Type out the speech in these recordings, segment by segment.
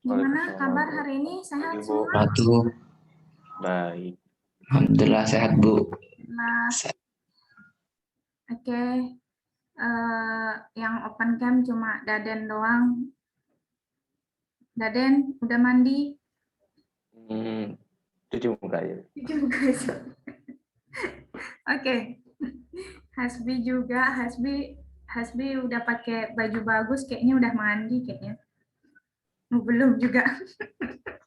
Gimana Waalaikumsalam kabar warahmatullahi hari ini? Sehat wabarakatuh. semua? Wabarakatuh. Baik. Alhamdulillah sehat, Bu. Nah, Se- oke. Yang open cam cuma Daden doang. Daden, udah mandi? Cuci muka ya. Cuci muka. Oke. Hasbi juga. Hasbi udah pakai baju bagus, kayaknya udah mandi kayaknya. Belum juga.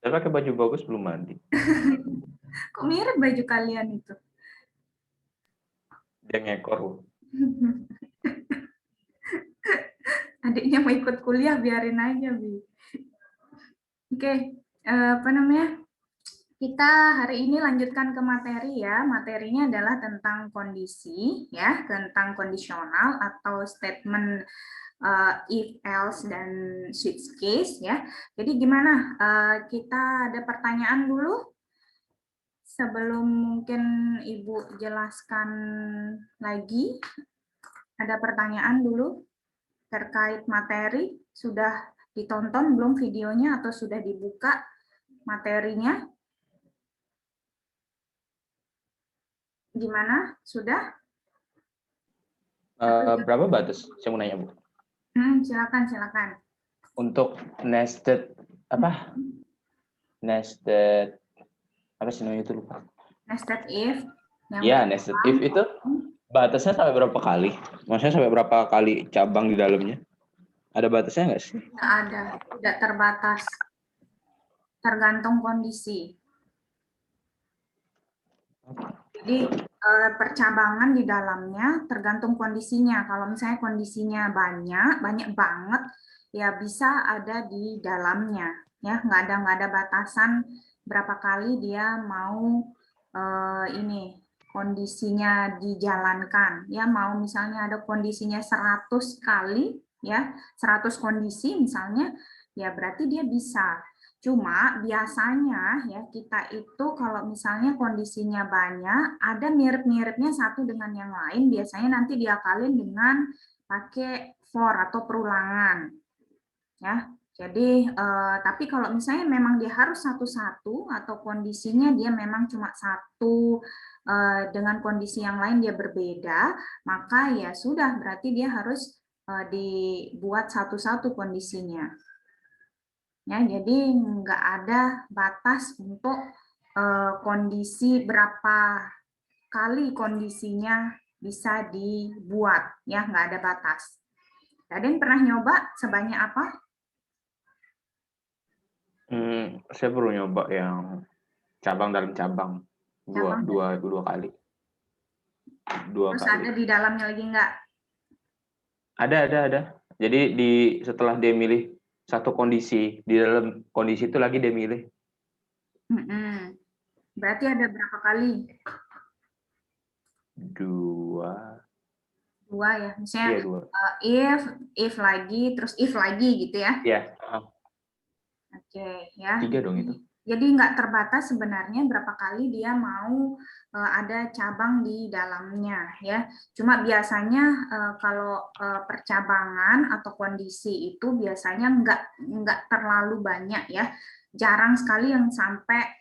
Saya pakai baju bagus belum mandi. Kok mirip baju kalian itu? Dia ngekor. Bu. Adiknya mau ikut kuliah, biarin aja, Bi. Oke, apa namanya? Kita hari ini lanjutkan ke materi ya. Materinya adalah tentang kondisi ya, tentang kondisional atau statement if, else dan switch case ya. Jadi gimana? Kita ada pertanyaan dulu sebelum mungkin Ibu jelaskan lagi. Ada pertanyaan dulu terkait materi. Sudah ditonton belum videonya atau sudah dibuka materinya? Gimana? Sudah? Berapa batas? Saya mau nanya, Bu. Silakan. Untuk nested apa? Nested apa sih namanya itu lupa. Nested if. Ya, nested if itu batasnya sampai berapa kali? Maksudnya sampai berapa kali cabang di dalamnya? Ada batasnya nggak sih? Tidak ada, tidak terbatas. Tergantung kondisi. Jadi percabangan di dalamnya tergantung kondisinya. Kalau misalnya kondisinya banyak banget, ya bisa ada di dalamnya. Ya, nggak ada batasan berapa kali dia mau ini kondisinya dijalankan. Ya, mau misalnya ada kondisinya 100 kali, ya 100 kondisi misalnya, ya berarti dia bisa. Cuma biasanya ya kita itu kalau misalnya kondisinya banyak, ada mirip-miripnya satu dengan yang lain, biasanya nanti diakalin dengan pakai for atau perulangan. Ya. Jadi tapi kalau misalnya memang dia harus satu-satu atau kondisinya dia memang cuma satu dengan kondisi yang lain dia berbeda, maka ya sudah berarti dia harus dibuat satu-satu kondisinya. Ya, jadi nggak ada batas untuk kondisi berapa kali kondisinya bisa dibuat, ya nggak ada batas. Raden pernah nyoba sebanyak apa? Saya perlu nyoba yang cabang dalam cabang dua kali. Terus ada di dalamnya lagi nggak? Ada. Jadi setelah dia milih satu kondisi, di dalam kondisi itu lagi dia milih. Berarti ada berapa kali? Dua Ya, misalnya Iya, dua. If lagi, terus if lagi gitu ya? Iya. Oke, ya. 3 dong itu. Jadi nggak terbatas sebenarnya berapa kali dia mau ada cabang di dalamnya ya. Cuma biasanya kalau percabangan atau kondisi itu biasanya nggak terlalu banyak ya. Jarang sekali yang sampai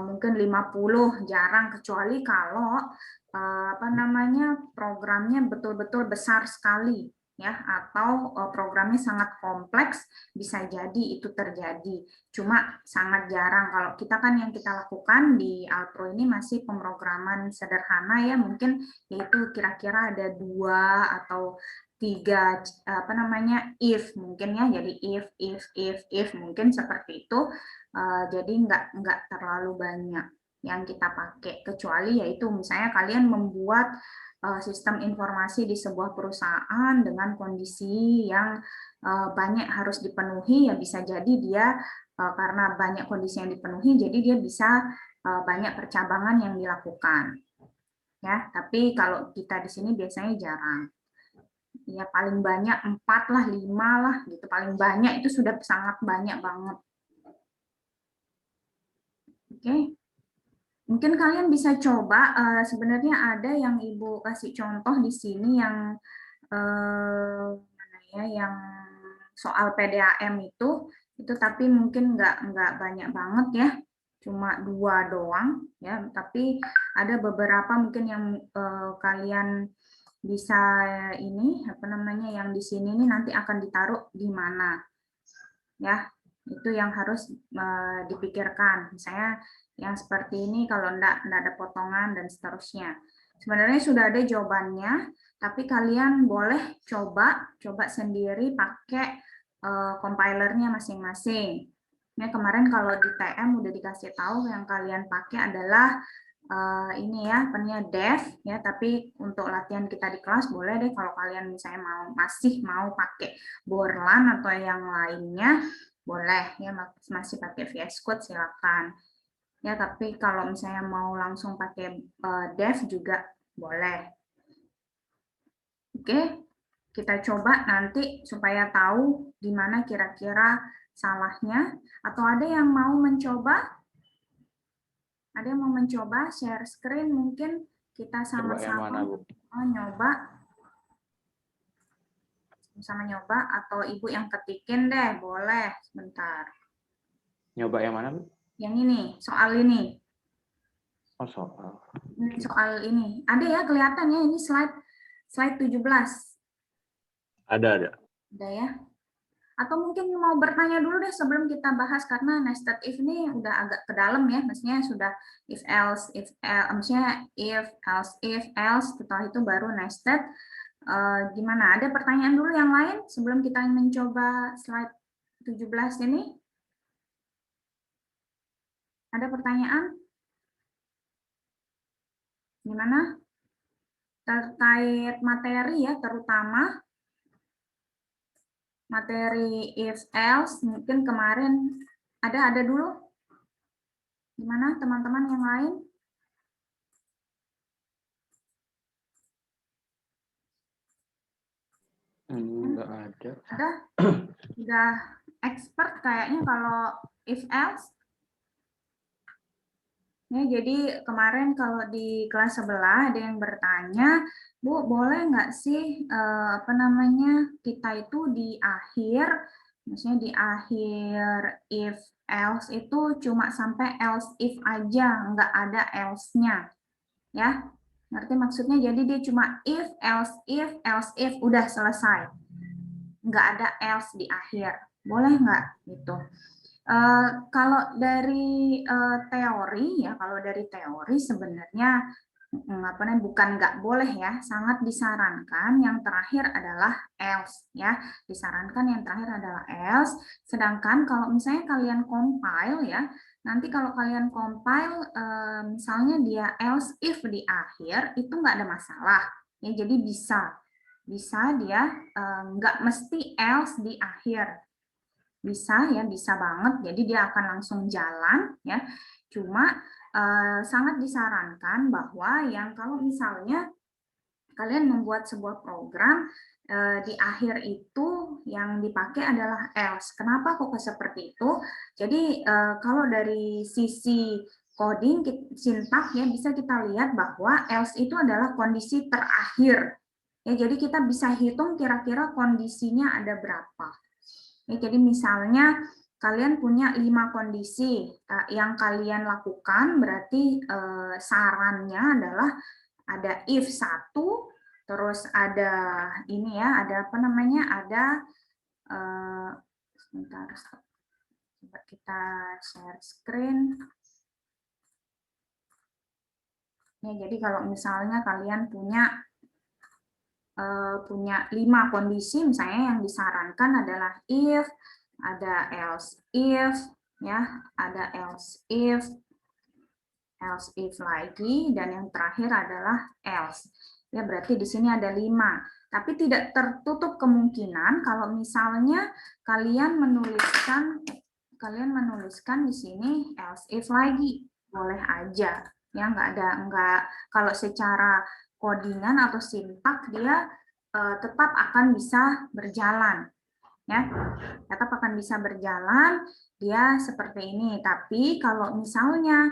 mungkin 50, jarang, kecuali kalau apa namanya programnya betul-betul besar sekali ya, atau programnya sangat kompleks, bisa jadi itu terjadi. Cuma sangat jarang. Kalau kita kan yang kita lakukan di Alpro ini masih pemrograman sederhana ya, mungkin yaitu kira-kira ada 2 atau 3 apa namanya if mungkin ya, jadi if mungkin seperti itu. Jadi nggak terlalu banyak yang kita pakai, kecuali yaitu misalnya kalian membuat sistem informasi di sebuah perusahaan dengan kondisi yang banyak harus dipenuhi, ya bisa jadi dia karena banyak kondisi yang dipenuhi, jadi dia bisa banyak percabangan yang dilakukan. Ya, tapi kalau kita di sini biasanya jarang. Ya paling banyak 4 lah, 5 lah gitu. Paling banyak itu sudah sangat banyak banget. Oke. Mungkin kalian bisa coba, sebenarnya ada yang Ibu kasih contoh di sini yang mana ya, yang soal PDAM itu. Itu tapi mungkin nggak banyak banget ya, cuma 2 doang ya, tapi ada beberapa mungkin yang kalian bisa ini apa namanya yang di sini nih nanti akan ditaruh di mana ya, itu yang harus dipikirkan. Misalnya yang seperti ini kalau enggak ada potongan dan seterusnya. Sebenarnya sudah ada jawabannya, tapi kalian boleh coba sendiri pakai compilernya masing-masing. Ya, kemarin kalau di TM udah dikasih tahu yang kalian pakai adalah ini ya, pennya dev ya, tapi untuk latihan kita di kelas boleh deh kalau kalian misalnya masih mau pakai Borland atau yang lainnya boleh ya, masih pakai VS Code silakan. Ya, tapi kalau misalnya mau langsung pakai dev juga boleh. Oke, kita coba nanti supaya tahu di mana kira-kira salahnya. Atau ada yang mau mencoba? Ada yang mau mencoba share screen, mungkin kita sama-sama nyoba. Sama nyoba, atau Ibu yang ketikin deh, boleh sebentar. Nyoba yang mana, Bu? Yang ini, soal ini. Oh, soal. Soal ini. Ada ya kelihatannya ini slide 17. Ada. Ada ya. Atau mungkin mau bertanya dulu deh sebelum kita bahas, karena nested if ini udah agak ke dalam ya, maksudnya sudah if else, maksudnya if else, setelah itu baru nested. Gimana? Ada pertanyaan dulu yang lain sebelum kita mencoba slide 17 ini? Ada pertanyaan? Gimana? Terkait materi ya, terutama materi if else, mungkin kemarin ada dulu. Gimana teman-teman yang lain? Enggak ada. Ada? Udah expert kayaknya kalau if else. Ya, jadi kemarin kalau di kelas sebelah ada yang bertanya, Bu, boleh nggak sih apa namanya kita itu di akhir, maksudnya di akhir if else itu cuma sampai else if aja, nggak ada else-nya, ya? Ngerti maksudnya? Jadi dia cuma if if udah selesai, nggak ada else di akhir, boleh nggak gitu? Kalau dari teori ya, kalau dari teori sebenarnya apa namanya, bukan nggak boleh ya, sangat disarankan yang terakhir adalah else ya, disarankan yang terakhir adalah else. Sedangkan kalau misalnya kalian compile ya, nanti kalau kalian compile misalnya dia else if di akhir itu nggak ada masalah ya, jadi bisa dia nggak mesti else di akhir. Bisa ya, bisa banget. Jadi dia akan langsung jalan ya. Cuma sangat disarankan bahwa yang kalau misalnya kalian membuat sebuah program di akhir itu yang dipakai adalah else. Kenapa kok seperti itu? Jadi kalau dari sisi coding sintak ya, bisa kita lihat bahwa else itu adalah kondisi terakhir. Ya, jadi kita bisa hitung kira-kira kondisinya ada berapa. Ya, jadi misalnya kalian punya 5 kondisi yang kalian lakukan, berarti sarannya adalah ada if 1, terus ada ini ya, ada apa namanya, ada sebentar, coba kita share screen. Ya, jadi kalau misalnya kalian punya 5 kondisi, misalnya yang disarankan adalah if, ada else if, ya, ada else if lagi, dan yang terakhir adalah else. Ya, berarti di sini ada 5. Tapi tidak tertutup kemungkinan kalau misalnya kalian menuliskan di sini else if lagi, boleh aja. Ya, nggak kalau secara codingan atau sintak dia tetap akan bisa berjalan. Ya, tetap akan bisa berjalan dia seperti ini. Tapi kalau misalnya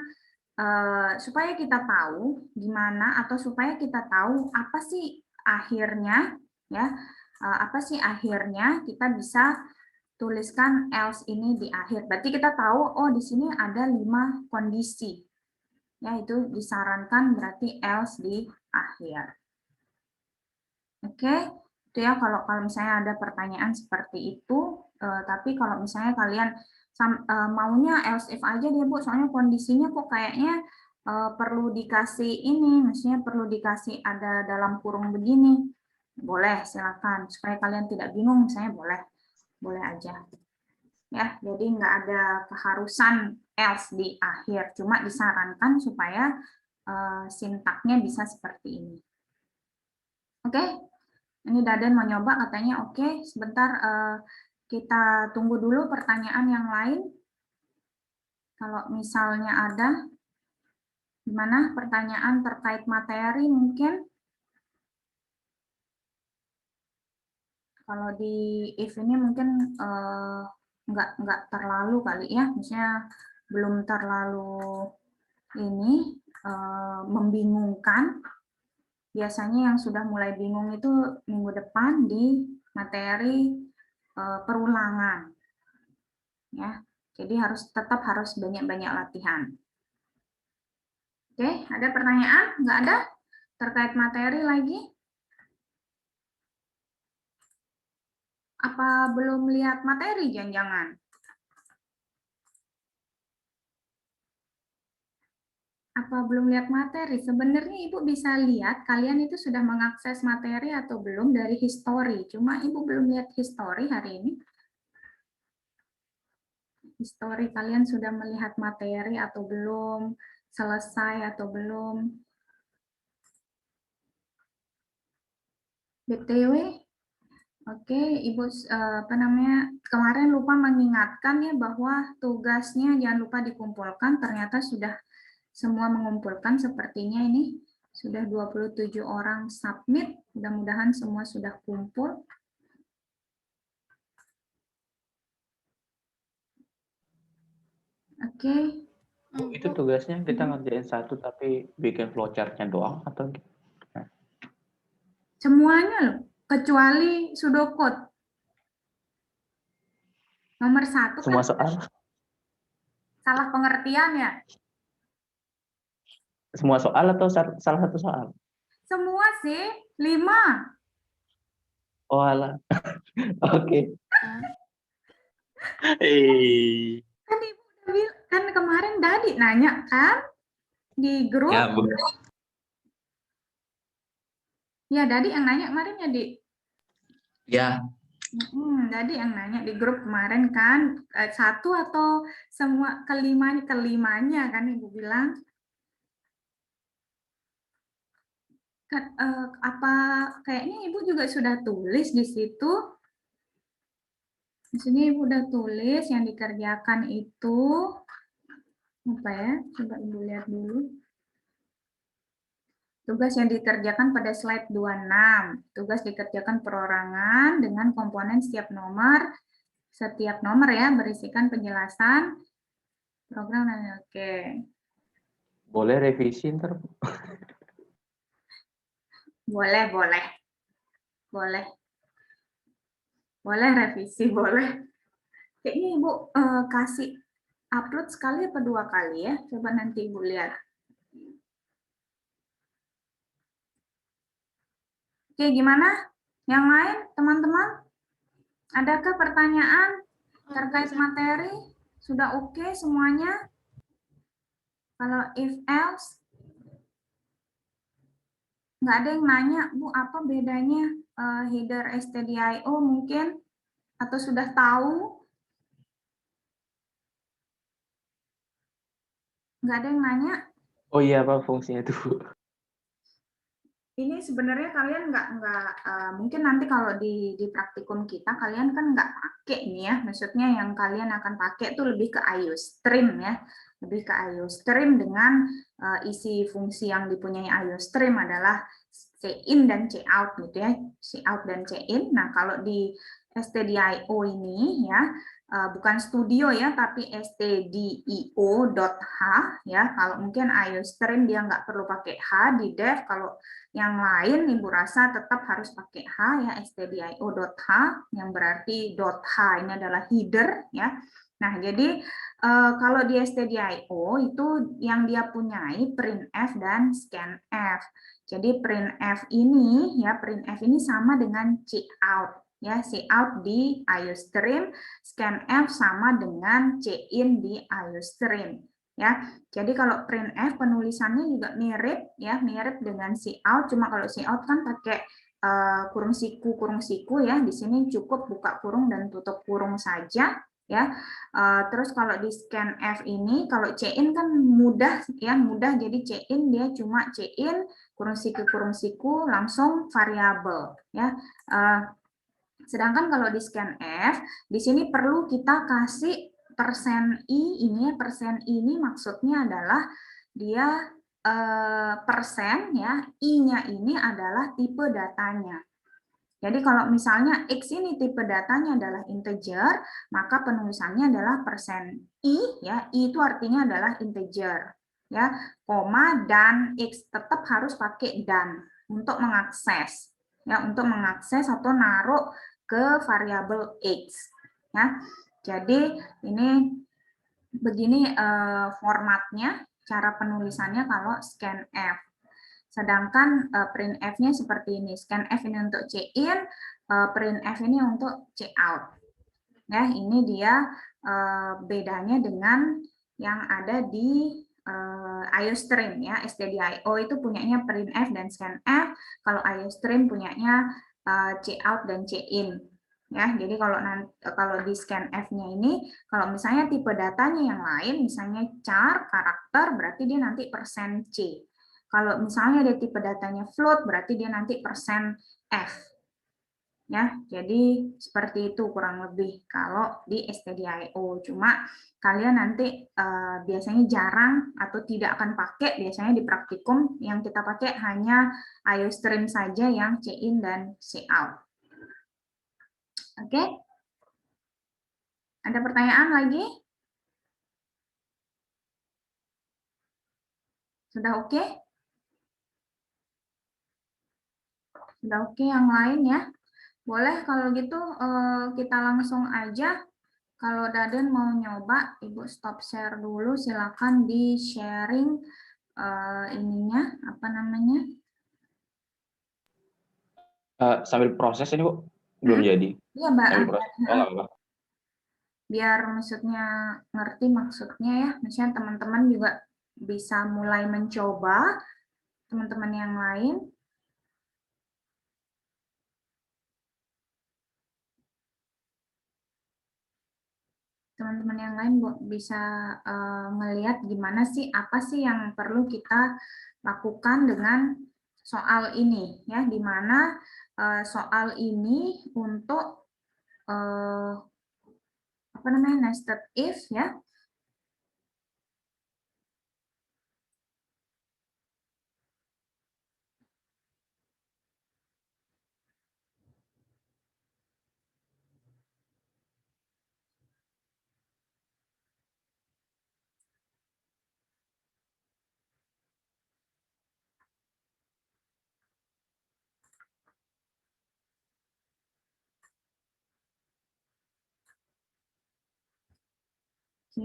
supaya kita tahu gimana, atau supaya kita tahu apa sih akhirnya ya, apa sih akhirnya, kita bisa tuliskan else ini di akhir. Berarti kita tahu, oh di sini ada 5 kondisi. Ya, itu disarankan berarti else di akhir. Oke, itu ya kalau misalnya ada pertanyaan seperti itu, tapi kalau misalnya kalian maunya else if aja deh Bu, soalnya kondisinya kok kayaknya perlu dikasih ini, maksudnya perlu dikasih ada dalam kurung begini, boleh silakan, supaya kalian tidak bingung, misalnya boleh aja. Ya, jadi nggak ada keharusan else di akhir, cuma disarankan supaya sintaknya bisa seperti ini. Oke, ini Daden mau nyoba katanya oke, sebentar kita tunggu dulu pertanyaan yang lain. Kalau misalnya ada, gimana pertanyaan terkait materi mungkin? Kalau di if ini mungkin nggak terlalu kali ya, misalnya belum terlalu ini membingungkan. Biasanya yang sudah mulai bingung itu minggu depan di materi perulangan. Ya, jadi tetap harus banyak-banyak latihan. Oke, ada pertanyaan? Nggak ada? Terkait materi lagi? Apa belum lihat materi jangan-jangan? Apa belum lihat materi? Sebenarnya Ibu bisa lihat kalian itu sudah mengakses materi atau belum dari history. Cuma Ibu belum lihat history hari ini. History kalian sudah melihat materi atau belum? Selesai atau belum? BTW, oke, Ibu kemarin lupa mengingatkan ya bahwa tugasnya jangan lupa dikumpulkan. Ternyata sudah semua mengumpulkan, sepertinya ini sudah 27 orang submit. Mudah-mudahan semua sudah kumpul. Oke. Itu tugasnya kita ngerjain satu tapi bikin flowchart-nya doang atau gimana? Semuanya loh, kecuali pseudocode. Nomor 1 Semua kan soal? salah pengertian ya. Semua soal atau salah satu soal? Semua sih, 5. Oh alah. Oke. Kan Ibu udah bilang, kan kemarin Dadi nanya kan di grup. Ya, Bu. Ya, Dadi yang nanya kemarin ya, Di. Ya, Dadi yang nanya di grup kemarin kan, satu atau semua kelimanya kan Ibu bilang. Kan, apa kayaknya Ibu juga sudah tulis di situ. Di sini Ibu udah tulis yang dikerjakan itu apa ya? Coba Ibu lihat dulu. Tugas yang dikerjakan pada slide 26. Tugas dikerjakan perorangan dengan komponen setiap nomor ya berisikan penjelasan program. Oke. Boleh revisi ntar? Boleh. Boleh revisi, boleh. Kayaknya Ibu kasih upload sekali atau 2 kali ya. Coba nanti Ibu lihat. Oke, gimana? Yang lain, teman-teman? Adakah pertanyaan terkait materi? Sudah oke semuanya? Kalau if else, nggak ada yang nanya, Bu, apa bedanya header stdio mungkin? Atau sudah tahu? Nggak ada yang nanya? Oh iya, apa fungsinya itu? Ini sebenarnya kalian nggak mungkin nanti kalau di praktikum kita kalian kan nggak pakai nih ya, maksudnya yang kalian akan pakai itu lebih ke IOStream ya, lebih ke IOStream dengan isi fungsi yang dipunyai IOStream adalah C-in dan C-out gitu ya, C-out dan C-in. Nah kalau di stdio ini ya bukan studio ya, tapi stdio.h ya. Kalau mungkin iostream dia nggak perlu pakai h di dev. Kalau yang lain Ibu rasa tetap harus pakai h ya, stdio.h yang berarti .h ini adalah header ya. Nah, jadi kalau di stdio itu yang dia punyai printf dan scanf. Jadi printf ini ya, printf ini sama dengan cout ya, cout di iostream, scanf sama dengan cin di iostream ya. Jadi kalau printf penulisannya juga mirip ya, mirip dengan cout, cuma kalau cout kan pakai kurung siku ya. Di sini cukup buka kurung dan tutup kurung saja ya. Terus kalau di scanf ini, kalau cin kan mudah ya, mudah. Jadi cin dia cuma cin kurung siku langsung variabel ya. Sedangkan kalau di scanf, di sini perlu kita kasih %i ini, %i ini maksudnya adalah dia persen ya, i-nya ini adalah tipe datanya. Jadi kalau misalnya X ini tipe datanya adalah integer, maka penulisannya adalah %i ya, i itu artinya adalah integer ya, koma dan X tetap harus pakai dan untuk mengakses ya, untuk mengakses atau naruh ke variabel X ya. Jadi ini begini formatnya, cara penulisannya kalau scanf. Sedangkan printf-nya seperti ini. Scanf ini untuk cin, printf ini untuk cout. Ya, ini dia bedanya dengan yang ada di iostream ya. stdio itu punyanya printf dan scanf, kalau iostream punyanya cout dan cin. Ya, jadi kalau di scanf-nya ini, kalau misalnya tipe datanya yang lain, misalnya char, karakter, berarti dia nanti %c. Kalau misalnya dia tipe datanya float, berarti dia nanti %f. Ya, jadi seperti itu kurang lebih kalau di stdio. Cuma kalian nanti biasanya jarang atau tidak akan pakai, biasanya di praktikum yang kita pakai hanya iostream saja yang cin dan cout. Oke? Ada pertanyaan lagi? Sudah oke? Sudah oke yang lain ya? Boleh kalau gitu kita langsung aja. Kalau Daden mau nyoba, Ibu stop share dulu. Silakan di sharing ininya, apa namanya? Sambil proses ini Bu, belum jadi. Iya, Mbak. Sambil proses. Oh, nggak apa-apa. Biar maksudnya ngerti maksudnya ya. Misalnya teman-teman juga bisa mulai mencoba, teman-teman yang lain. Teman-teman yang lain bisa ngelihat gimana sih, apa sih yang perlu kita lakukan dengan soal ini ya, di mana soal ini untuk apa namanya, nested if ya. Oke.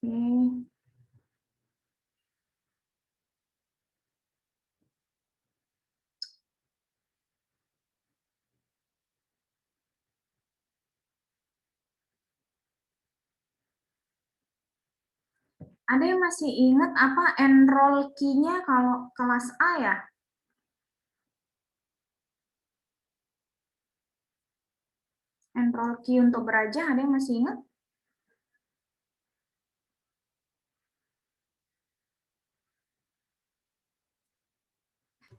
Oke. Ada yang masih ingat apa enroll key-nya kalau kelas A ya? Enroll key untuk beraja, ada yang masih ingat?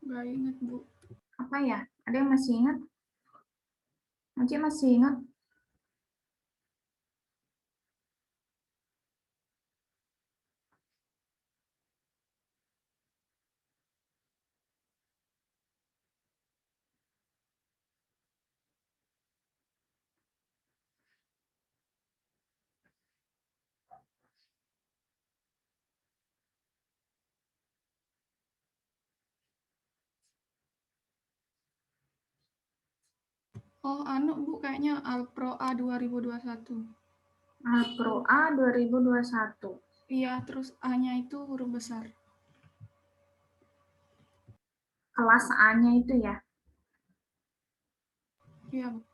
Nggak ingat, Bu. Apa ya? Ada yang masih ingat? Moci masih ingat? Oh, Bu, kayaknya Alpro A 2021. Alpro A 2021. Iya, terus A-nya itu huruf besar. Kelas A-nya itu ya. Iya, Bu.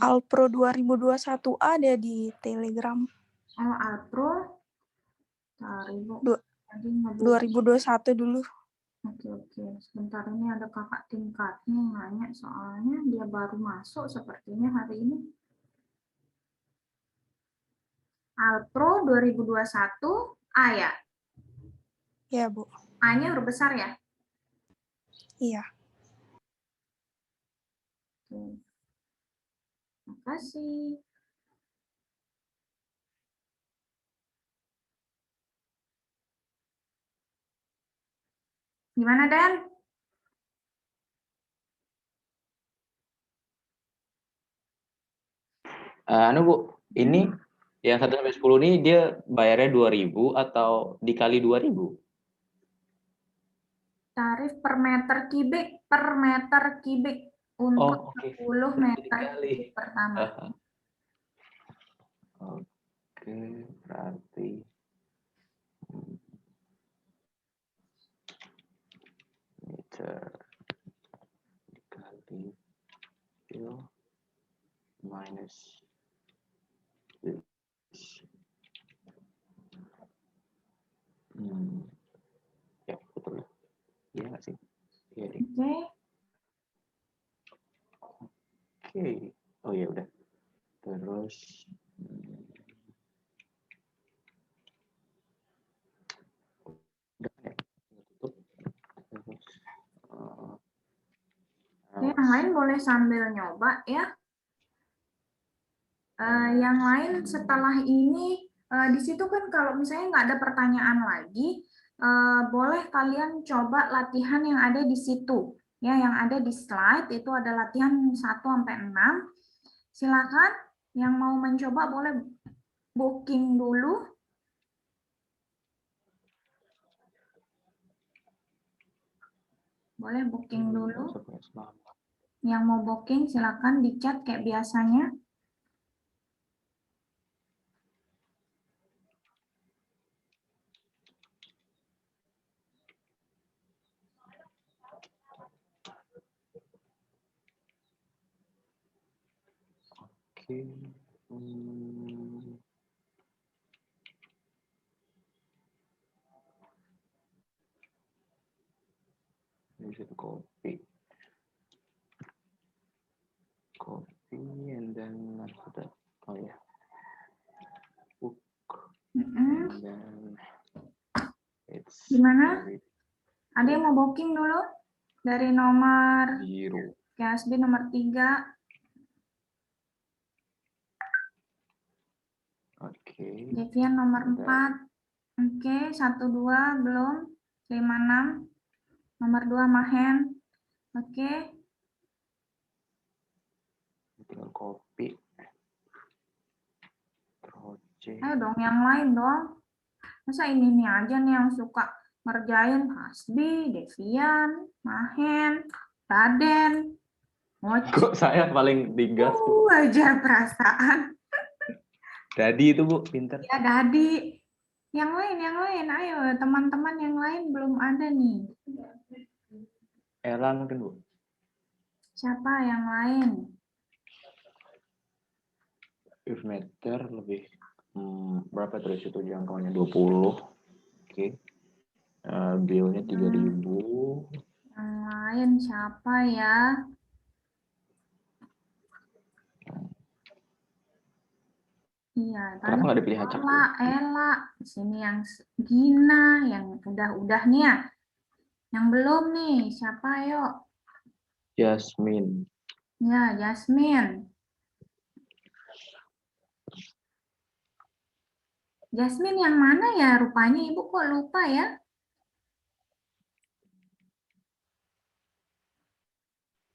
Alpro 2021 ada di Telegram. Oh, Alpro. Ibu. 2021 dulu. Oke. Sebentar, ini ada kakak tingkatnya yang nanya, soalnya dia baru masuk sepertinya hari ini. Alpro 2021 A ya? Ya, Bu. A-nya huruf besar ya? Iya. Oke. Makasih. Gimana, Dan? Bu, ini yang 1 sampai 10 ini dia bayarnya 2.000 atau dikali 2.000? Tarif per meter kubik untuk 10 meter kubik pertama. Oke, berarti meter dikali kilo minus ya betul. Iya nggak sih? Iya deh. Oke. Oh ya udah. Terus udah ya. Tutup. Terus Yang lain boleh sambil nyoba ya. Yang lain setelah ini, di situ kan kalau misalnya nggak ada pertanyaan lagi, boleh kalian coba latihan yang ada di situ. Ya, yang ada di slide itu ada latihan 1-6. Silakan yang mau mencoba boleh booking dulu. Boleh booking dulu. Yang mau booking silakan di chat kayak biasanya. Oke. Use it copy and then after that, oh yeah, book and then it's Gimana? Ada yang mau booking dulu? Dari nomor 0. KSB nomor 3. Oke. Devian nomor 4. Oke, 1-2 belum. 5-6. Nomor 2 Mahen. Oke. Tinggal copy. Project. Ayo dong yang lain dong. Masa ini nih aja nih yang suka ngerjain Hasbi, Devian, Mahen, Raden. Kok saya paling digas? Aja perasaan. Dadi itu Bu, pinter. Ya Dadi. Yang lain, ayo teman-teman yang lain belum ada nih. Ella mungkin Bu. Siapa yang lain? If meter lebih berapa terus itu jangkauannya 20. Oke. Bill-nya 3.000. Yang lain siapa ya? Iya, Kenapa nggak dipilih acak? Ella, di sini yang Gina, yang udah nih ya. Yang belum nih, siapa yuk? Jasmine. Ya, Jasmine. Jasmine yang mana ya? Rupanya Ibu kok lupa ya?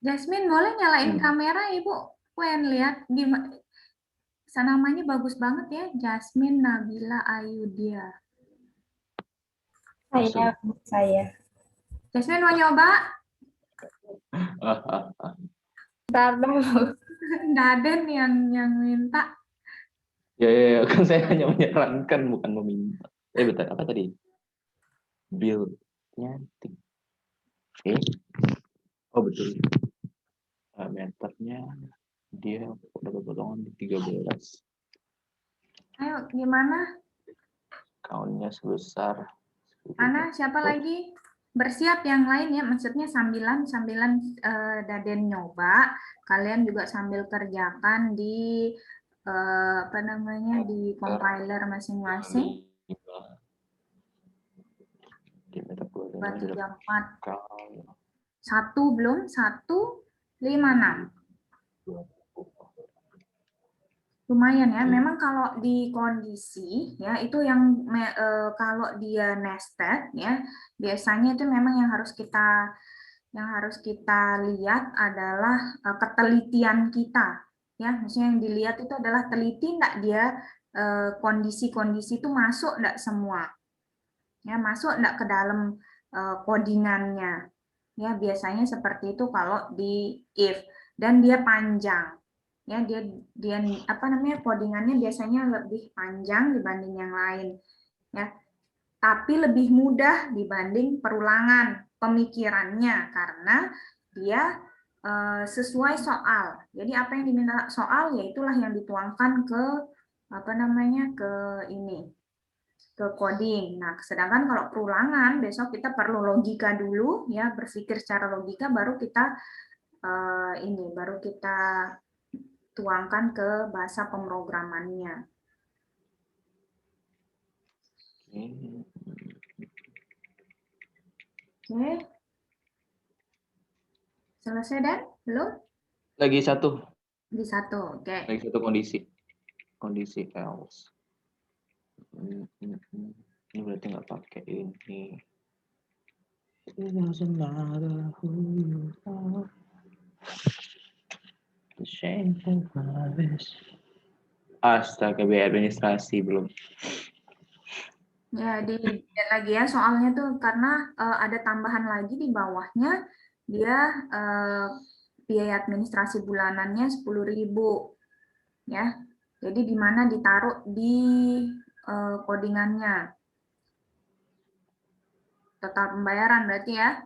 Jasmine, boleh nyalain kamera Ibu? Pengen lihat gimana? Namanya bagus banget ya, Jasmine Nabila Ayudia. Saya. Jasmine mau nyoba? Bentar dulu. Daden yang minta. Ya, kan saya hanya menyarankan bukan meminta. Bentar, apa tadi? Build-nya oke. Oh betul. Meternya dia udah berpotongan di 13. Ayo, gimana? Count-nya sebesar Mana? Siapa lagi? Bersiap yang lain ya, maksudnya sambilan Daden nyoba, kalian juga sambil kerjakan di apa namanya di compiler masing-masing. 234 1 belum 156 lumayan ya. Memang kalau di kondisi ya itu yang kalau dia nested ya biasanya itu memang yang harus kita lihat adalah ketelitian kita ya. Maksudnya yang dilihat itu adalah teliti enggak dia kondisi-kondisi itu masuk enggak semua ya, masuk enggak ke dalam codingannya ya. Biasanya seperti itu kalau di if, dan dia panjang ya, dia apa namanya codingannya biasanya lebih panjang dibanding yang lain ya, tapi lebih mudah dibanding perulangan pemikirannya karena dia sesuai soal. Jadi apa yang diminta soal ya itulah yang dituangkan ke apa namanya ke ini, ke coding. Nah, sedangkan kalau perulangan besok kita perlu logika dulu ya, berpikir secara logika baru kita baru kita tuangkan ke bahasa pemrogramannya. Oke. Selesai dan belum? Lagi satu. Di satu, oke. Lagi satu kondisi else. Ini berarti nggak pakai ini. It doesn't matter who you are. The shame of my best. Astaga, biaya administrasi belum. Ya, dilihat lagi ya soalnya tuh karena ada tambahan lagi di bawahnya dia biaya administrasi bulanannya 10.000 ya. Jadi di mana ditaruh di codingannya. Total pembayaran berarti ya.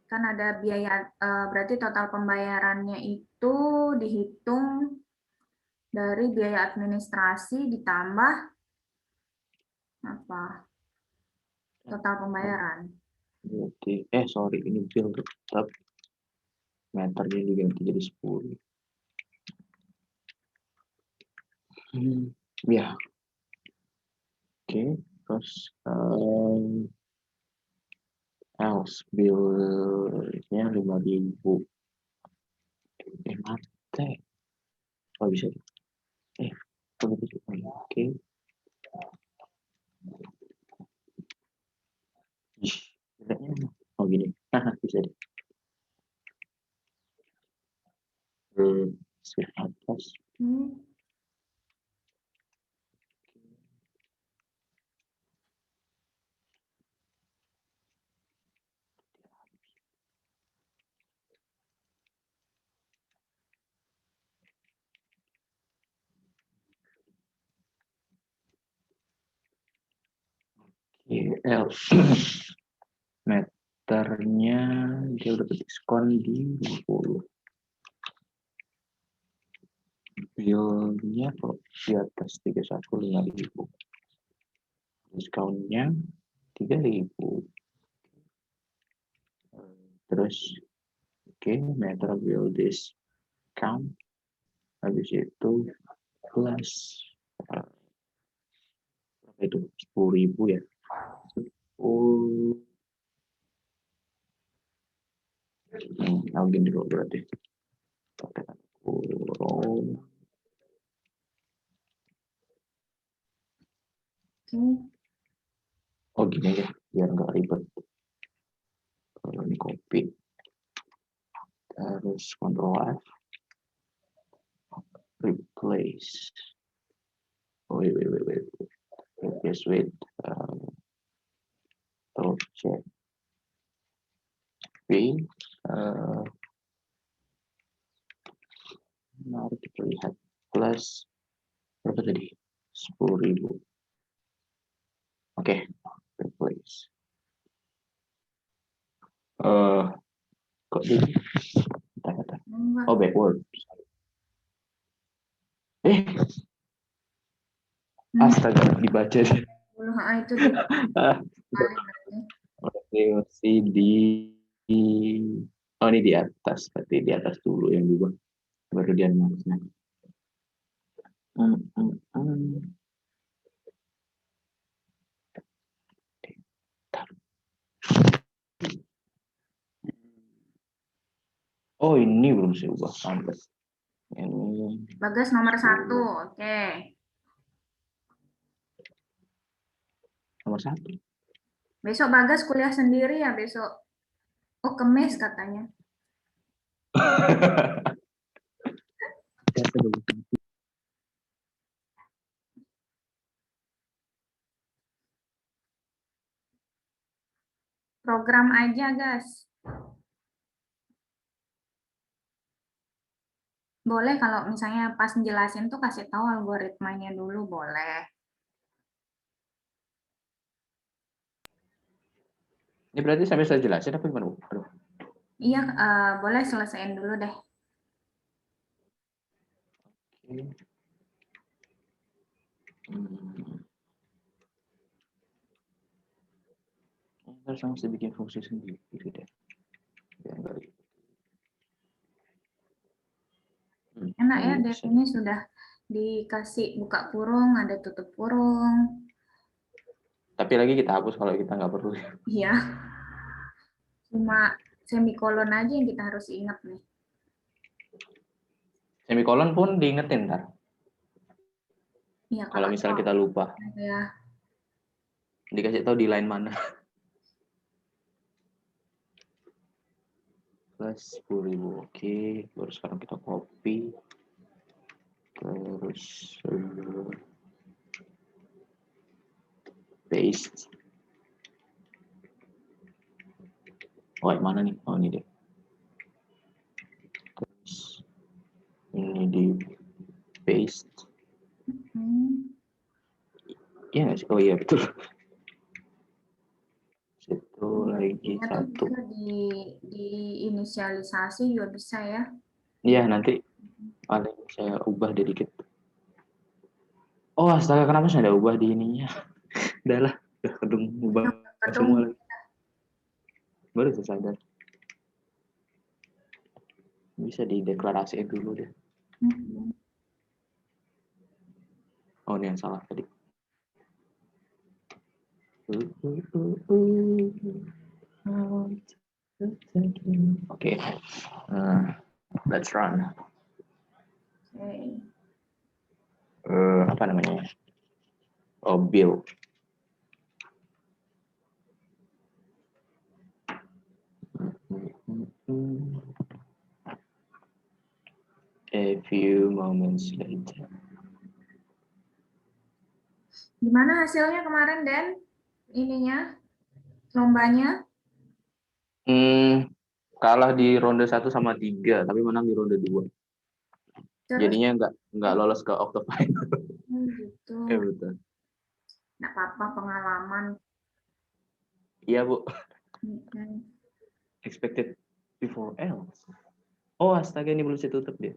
Kan ada biaya berarti total pembayarannya itu dihitung dari biaya administrasi ditambah apa? Total pembayaran. Berarti, sorry, ini bill tetap meternya diganti jadi 10. Ya. Oke, terus else bill-nya 5.000. Mate. Oh bisa. Oke. Oh gini. Bisa deh. Atas. L meternya dia udah diskon di 20. Bill-nya kok di atas 31.500. Diskonnya 3.000. Terus meter bill discount habis itu plus Itu 10.000 ya. 10. Login dulu berarti. Kurung. Oke. Oh gini aja, biar nggak ribet. Kalau ini copy, terus Ctrl F, replace. Oh wait. Replace with project B. Mari kita lihat plus berapa tadi? 10.000. Oke, replace. Kok gini? Bentar. Enggak. Oh backward. Astaga, dibaca deh. Itu di Oke, oh ini di atas, berarti di atas dulu yang diubah, baru dia nulisnya. Oh ini belum saya ubah sampai ini. Bagas nomor 1, oke. Nomor 1. Besok Bagas kuliah sendiri ya besok. Oh, Kemis katanya. Program aja, Gas. Boleh kalau misalnya pas jelasin tuh kasih tahu algoritmanya dulu, boleh. Ini berarti sampai saya jelasin apa gimana? Aduh. Iya, boleh selesaiin dulu deh. Harus langsung bikin fungsi sendiri deh. Biar nggak ribet. Enak ya, Dev ini sudah dikasih buka kurung, ada tutup kurung. Tapi lagi kita hapus kalau kita nggak perlu. Iya. Cuma semikolon aja yang kita harus ingat nih. Semikolon pun diingetin ntar. Iya, Kalau misalnya kita lupa. Ya. Dikasih tahu di line mana. Plus 10.000. Oke, baru sekarang kita copy. Terus paste. Oh, yang mana nih? Oh, ini deh. Terus ini di paste. Iya nggak sih? Oh iya betul. Situ lagi satu. Bisa di inisialisasi juga bisa ya. Iya nanti paling saya ubah dikit. Oh astaga, kenapa saya ada ubah di ininya? Udah lah, udah kedung ubah semua lagi. Baru saya sadar. Bisa dideklarasiin dulu deh. Oh ini yang salah tadi. Oke, let's run. Apa namanya? Oh, build. A few moments later. Gimana hasilnya kemarin, Den? Ininya, lombanya? Kalah di ronde 1 sama 3, tapi menang di ronde 2. Terus? Jadinya nggak lolos ke octofinal. Gitu. Betul. Nggak apa-apa, pengalaman. Iya, Bu. Expected before else. Oh, astaga, ini belum saya tutup dia.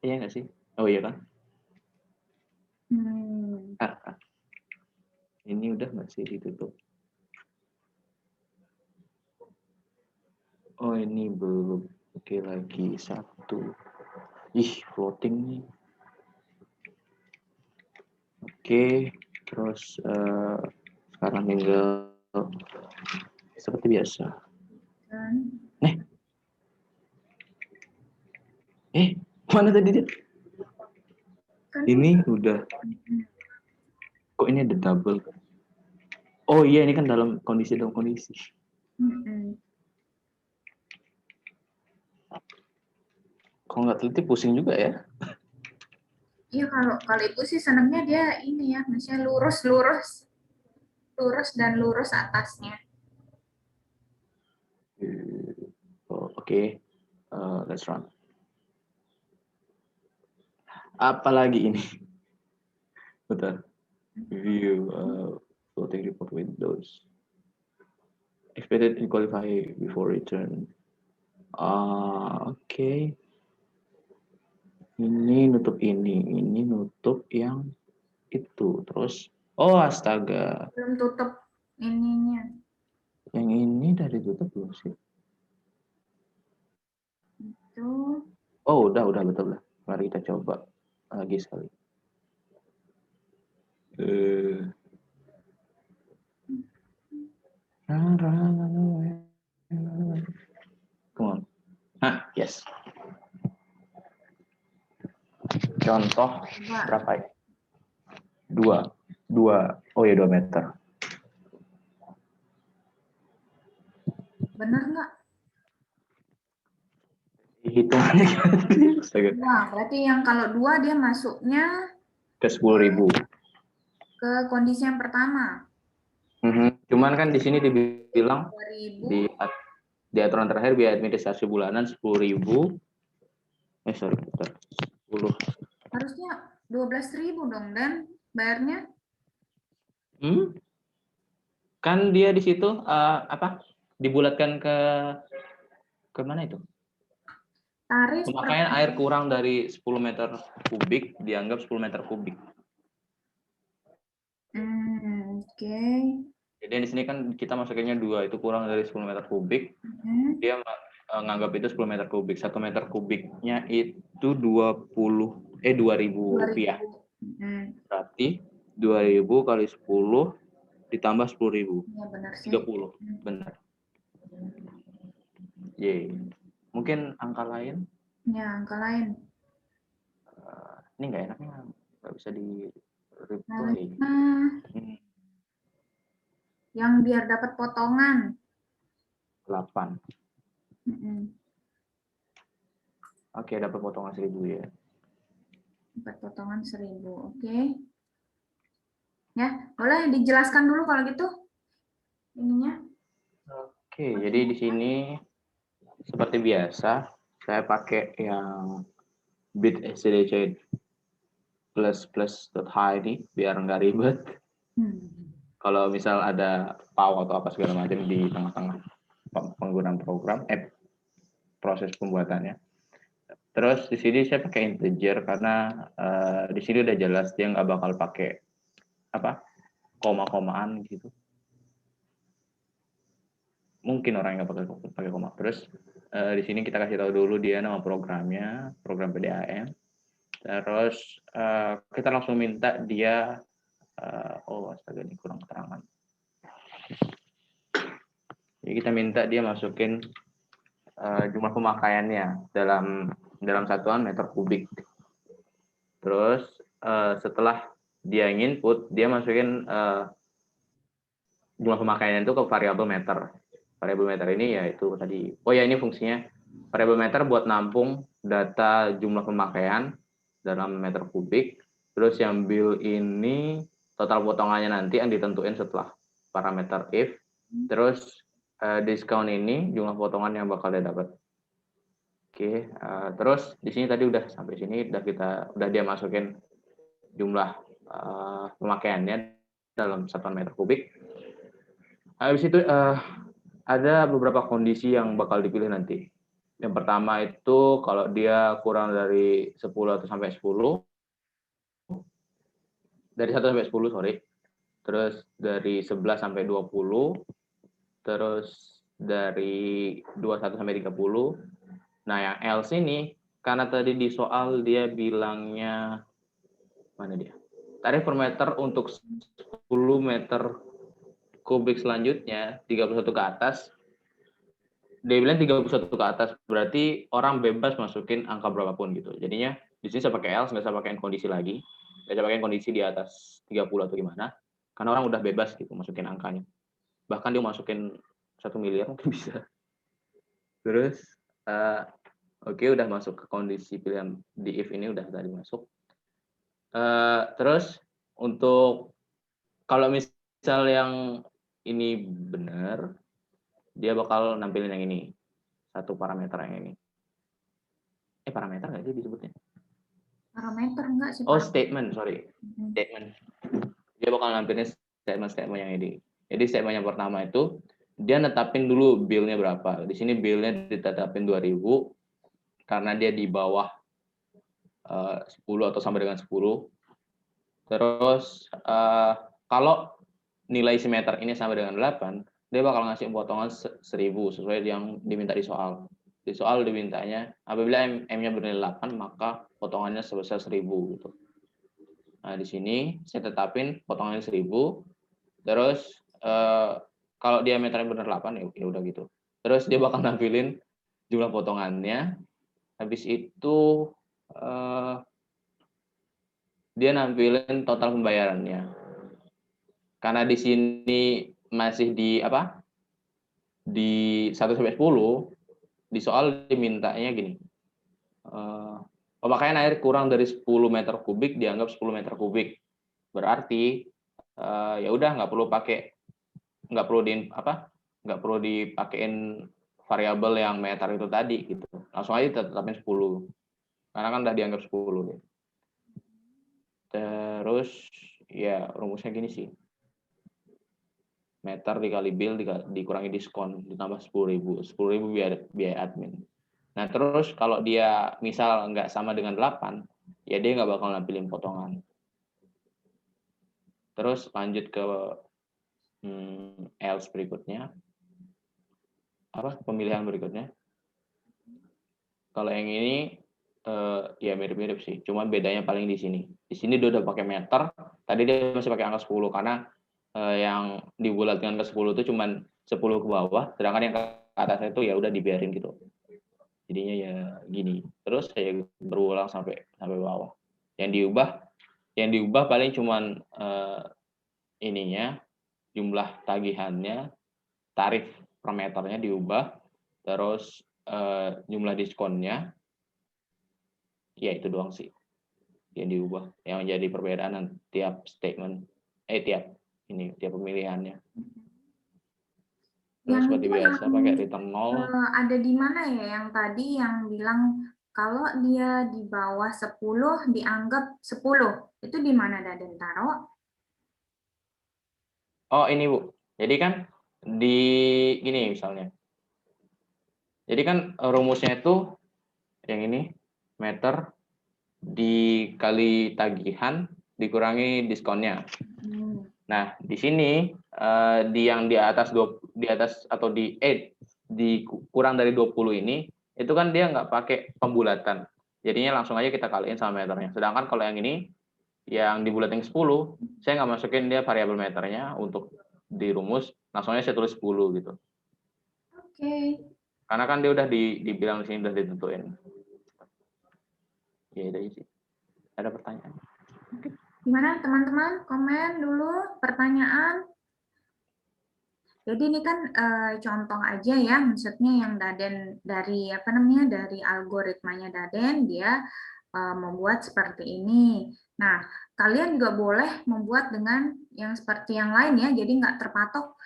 Iya nggak sih? Oh iya kan? Ini udah nggak sih ditutup? Oh, ini belum. Oke, lagi 1. Ih, floating nih. Oke. Terus sekarang tinggal seperti biasa. Dan Mana tadi dia? kan Ini udah. Kok ini ada double? Oh iya, ini kan dalam kondisi. mm-mm. Kalau nggak teliti pusing juga ya. Iya, kalau ibu sih senangnya dia ini ya, misalnya lurus dan lurus atasnya. Oh, Oke. Let's run. Apalagi ini? Bentar. View floating report windows. Expected in qualify before return. Oke. Ini nutup ini nutup yang itu. Terus, oh astaga. Belum tutup ininya. Yang ini dari tutup belum sih? Itu Oh udah betul lah. Mari kita coba lagi sekali. Come on. Yes. Contoh berapa ya? 2. Oh ya 2 meter. bener nggak? Hitungannya gimana? Wah, berarti yang kalau 2 dia masuknya Ke 10.000. ke kondisi yang pertama. Cuman kan di sini dibilang 2.000. di aturan terakhir biaya administrasi bulanan 10.000. Sorry, bentar. 10. Harusnya 12.000 dong, dan bayarnya Kan dia di situ dibulatkan ke mana itu? tarif Pemakaian air kurang dari 10 meter kubik dianggap 10 meter kubik. Oke. Jadi di sini kan kita masukinnya 2, itu kurang dari 10 meter kubik. Dia nganggap itu 10 meter kubik. 1 meter kubiknya itu 2.000 rupiah. Berarti 2.000 kali 10 ditambah 10.000. Ya, benar sih. 30. Benar. Mungkin angka lain? Ya, angka lain. Ini nggak enaknya nggak bisa di reply. Yang biar dapat potongan. 8. Oke, dapat potongan 1.000 ya. Dapat potongan 1.000. Oke. Ya, boleh dijelaskan dulu kalau gitu ininya. Oke, jadi di sini seperti biasa saya pakai yang bit SDDC plus.h ini biar nggak ribet. Kalau misal ada PAW atau apa segala macam di tengah-tengah penggunaan program, proses pembuatannya. Terus di sini saya pakai integer karena di sini udah jelas dia nggak bakal pakai koma-komaan gitu. Mungkin orang nggak pakai koma. Terus di sini kita kasih tahu dulu dia nama programnya, program PDAM. Terus kita langsung minta dia, astaga ini kurang keterangan. Jadi kita minta dia masukin jumlah pemakaiannya dalam satuan meter kubik. Terus setelah dia input, dia masukin jumlah pemakaiannya itu ke variabel meter. Variabel meter ini yaitu tadi. Ini fungsinya variabel meter buat nampung data jumlah pemakaian dalam meter kubik. Terus yang bill ini total potongannya nanti yang ditentuin setelah parameter if. Terus diskon ini jumlah potongan yang bakal dia dapat. Oke, terus di sini tadi udah sampai sini udah dia masukin jumlah pemakaiannya dalam satuan meter kubik. Habis itu ada beberapa kondisi yang bakal dipilih nanti. Yang pertama itu kalau dia kurang dari 10 atau sampai 10, dari 1 sampai 10 sorry, terus dari 11 sampai 20, terus dari 21 sampai 30. Nah yang else ini karena tadi di soal dia bilangnya mana dia? tarif per meter untuk 10 meter kubik selanjutnya 31 ke atas. Dia bilang 31 ke atas, berarti orang bebas masukin angka berapapun gitu. Jadinya di sini saya pakai else, nggak saya pakai kondisi lagi. Nggak saya pakai kondisi di atas 30 atau gimana. Karena orang udah bebas gitu masukin angkanya. Bahkan dia masukin 1 miliar mungkin bisa. Terus, oke, udah masuk ke kondisi pilihan di if ini udah tadi masuk. Terus, untuk kalau misal yang ini benar, dia bakal nampilin yang ini. Satu parameter yang ini. Parameter nggak sih disebutnya? Parameter enggak sih, Oh, Pak? statement, sorry. Statement. Dia bakal nampilin statement-statement yang ini. Jadi statement yang pertama itu, dia netapin dulu bill-nya berapa. Di sini bill-nya ditetapin 2.000, karena dia di bawah 10 atau sama dengan 10. Terus, kalau nilai si meter ini sama dengan 8, dia bakal ngasih potongan 1.000 sesuai yang diminta di soal. Di soal dimintanya, apabila M-nya bernilai 8, maka potongannya sebesar 1.000 gitu. Nah, di sini saya tetapin potongannya 1.000. Terus kalau diameternya benar 8 ya udah gitu. Terus dia bakal nampilin jumlah potongannya. Habis itu dia nampilin total pembayarannya. Karena di sini masih di apa? Di 1 sampai 10, di soal dimintanya gini. Pemakaian air kurang dari 10 meter kubik dianggap 10 meter kubik. Berarti ya udah nggak perlu dipakein variabel yang meter itu tadi gitu. Langsung aja tetapin 10. Karena kan udah dianggap 10 gitu. Terus ya rumusnya gini sih. Meter dikali bill dikurangi diskon ditambah 10.000. 10.000 biaya admin. Nah, terus kalau dia misal nggak sama dengan 8, ya dia nggak bakal nampilin potongan. Terus lanjut ke else berikutnya. Pemilihan berikutnya. Kalau yang ini ya mirip-mirip sih, cuman bedanya paling di sini. Di sini dia udah pakai meter, tadi dia masih pakai angka 10 karena yang dibulatkan ke 10 itu cuman 10 ke bawah, sedangkan yang ke atas itu ya udah dibiarin gitu. Jadinya ya gini. Terus saya berulang sampai bawah. Yang diubah paling cuman ininya, jumlah tagihannya, tarif per meternya diubah, terus jumlah diskonnya, ya itu doang sih yang diubah. Yang jadi perbedaan tiap statement, tiap pemilihannya. Terus Yang seperti itu biasa yang pakai return 0. ada di mana ya yang tadi yang bilang kalau dia di bawah 10 dianggap 10. Itu di mana Daden taruh? Oh, ini Bu. Jadi kan di gini misalnya. Jadi kan rumusnya itu yang ini, meter dikali tagihan dikurangi diskonnya. Nah, di sini yang di atas atau kurang dari 20 ini, itu kan dia nggak pakai pembulatan. Jadinya langsung aja kita kaliin sama meternya. Sedangkan kalau yang ini, yang dibulatin 10, saya nggak masukin dia variabel meternya untuk di rumus, langsung aja saya tulis 10 gitu. Oke. Karena kan dia udah dibilang di sini udah ditentuin. Ya itu sih. Ada pertanyaan? Gimana teman-teman? Komen dulu pertanyaan. Jadi ini kan contoh aja ya, maksudnya yang Daden dari dari algoritmanya Daden dia membuat seperti ini. Nah, kalian juga boleh membuat dengan yang seperti yang lain ya, jadi nggak terpatok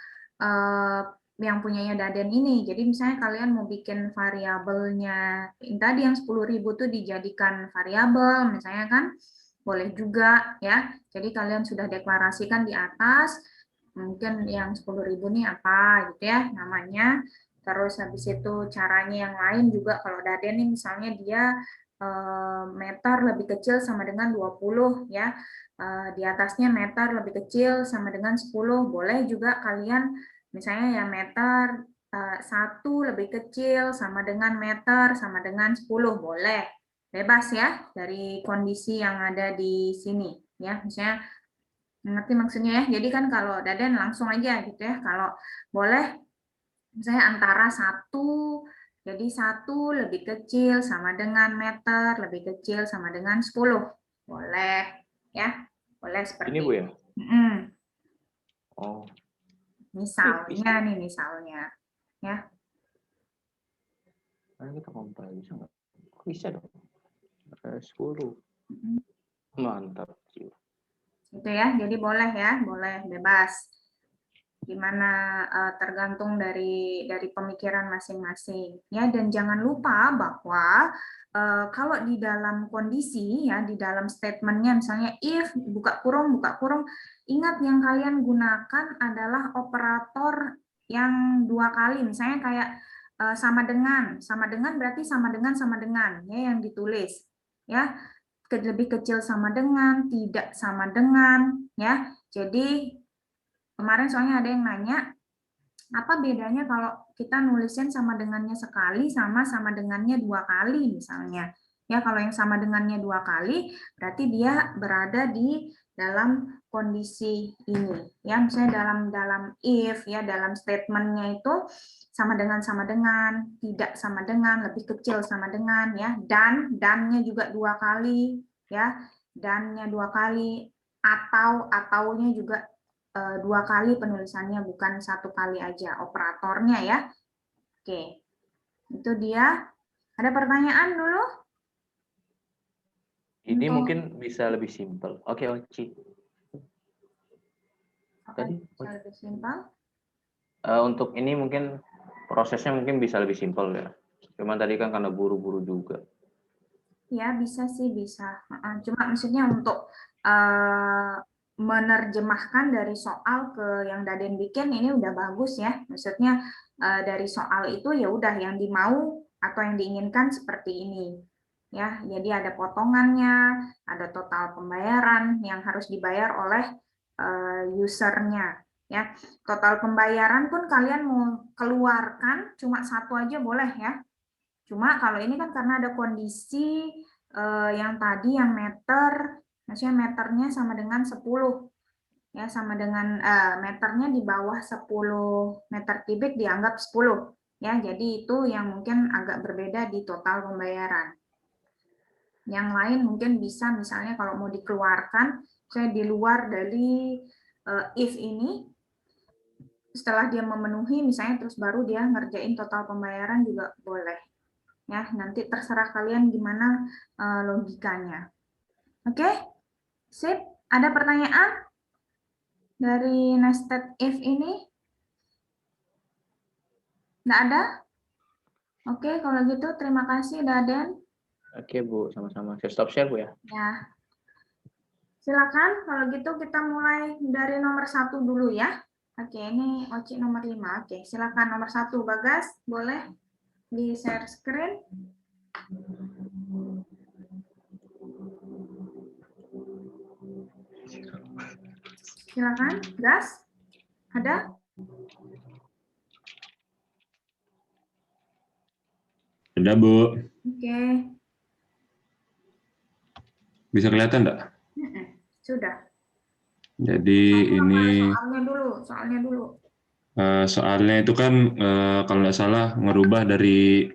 yang punyanya Daden ini. Jadi misalnya kalian mau bikin variabelnya, tadi yang 10.000 tuh dijadikan variabel, misalnya kan, boleh juga ya. Jadi kalian sudah deklarasikan di atas, mungkin yang 10.000 nih apa gitu ya namanya. Terus habis itu caranya yang lain juga, kalau Daden nih misalnya dia meter lebih kecil sama dengan 20 ya. Di atasnya meter lebih kecil sama dengan 10, boleh juga kalian misalnya ya meter 1 lebih kecil sama dengan meter sama dengan 10, boleh. Bebas ya dari kondisi yang ada di sini. ya, misalnya ngerti maksudnya ya. Jadi kan kalau Daden langsung aja gitu ya. Kalau boleh misalnya antara 1, jadi 1 lebih kecil sama dengan meter, lebih kecil sama dengan 10. Boleh ya. Boleh seperti Ini Bu ya? Mm-mm. Oh, Misalnya nih, misalnya ya. Nah, kita compare bisa nggak? Kok bisa dong? 10. Mm-mm. Mantap. Gitu ya. Jadi boleh ya, boleh bebas. Gimana tergantung dari pemikiran masing-masing ya. Dan jangan lupa bahwa kalau di dalam kondisi ya, di dalam statementnya misalnya if buka kurung, ingat yang kalian gunakan adalah operator yang 2 kali, misalnya kayak sama dengan berarti sama dengan ya yang ditulis ya, lebih kecil sama dengan, tidak sama dengan ya. Jadi kemarin soalnya ada yang nanya, apa bedanya kalau kita nulisin sama dengannya sekali sama sama dengannya 2 kali misalnya. Ya, kalau yang sama dengannya 2 kali, berarti dia berada di dalam kondisi ini. Ya, misalnya dalam if ya, dalam statementnya itu sama dengan, tidak sama dengan, lebih kecil sama dengan ya, dannya juga 2 kali ya, dannya 2 kali, ataunya juga 2 kali penulisannya, bukan 1 kali aja operatornya ya. Oke, itu dia. Ada pertanyaan dulu? Ini Untuk- mungkin bisa lebih simpel. Oke, Oci. Tadi bisa lebih simpel. untuk ini mungkin prosesnya mungkin bisa lebih simpel ya. Cuman tadi kan karena buru-buru juga. Ya, bisa sih, bisa. Cuma maksudnya untuk menerjemahkan dari soal ke yang Daden bikin ini udah bagus ya. Maksudnya dari soal itu ya udah yang dimau atau yang diinginkan seperti ini. Ya, jadi ada potongannya, ada total pembayaran yang harus dibayar oleh usernya. Ya, total pembayaran pun kalian mau keluarkan cuma 1 aja boleh ya. Cuma kalau ini kan karena ada kondisi yang tadi yang meter, maksudnya meternya sama dengan 10. Ya, sama dengan meternya di bawah 10 meter kubik dianggap 10. Ya, jadi itu yang mungkin agak berbeda di total pembayaran. Yang lain mungkin bisa misalnya kalau mau dikeluarkan, saya di luar dari if ini, setelah dia memenuhi misalnya terus baru dia ngerjain total pembayaran juga boleh. Ya, nanti terserah kalian gimana logikanya. Oke? Sip. Ada pertanyaan dari nested if ini? Nggak ada? Oke, kalau gitu terima kasih Daden. Oke, Bu. Sama-sama. Saya stop share, Bu ya. Ya. Silakan, kalau gitu kita mulai dari nomor 1 dulu ya. Oke, ini Oci nomor 5. Oke, silakan nomor 1 Bagas, boleh di share screen. Silakan, Gas. Ada? Ada, Bu. Oke. Bisa kelihatan enggak? Sudah. Jadi ini Soalnya dulu. soalnya itu kan kalau nggak salah ngerubah dari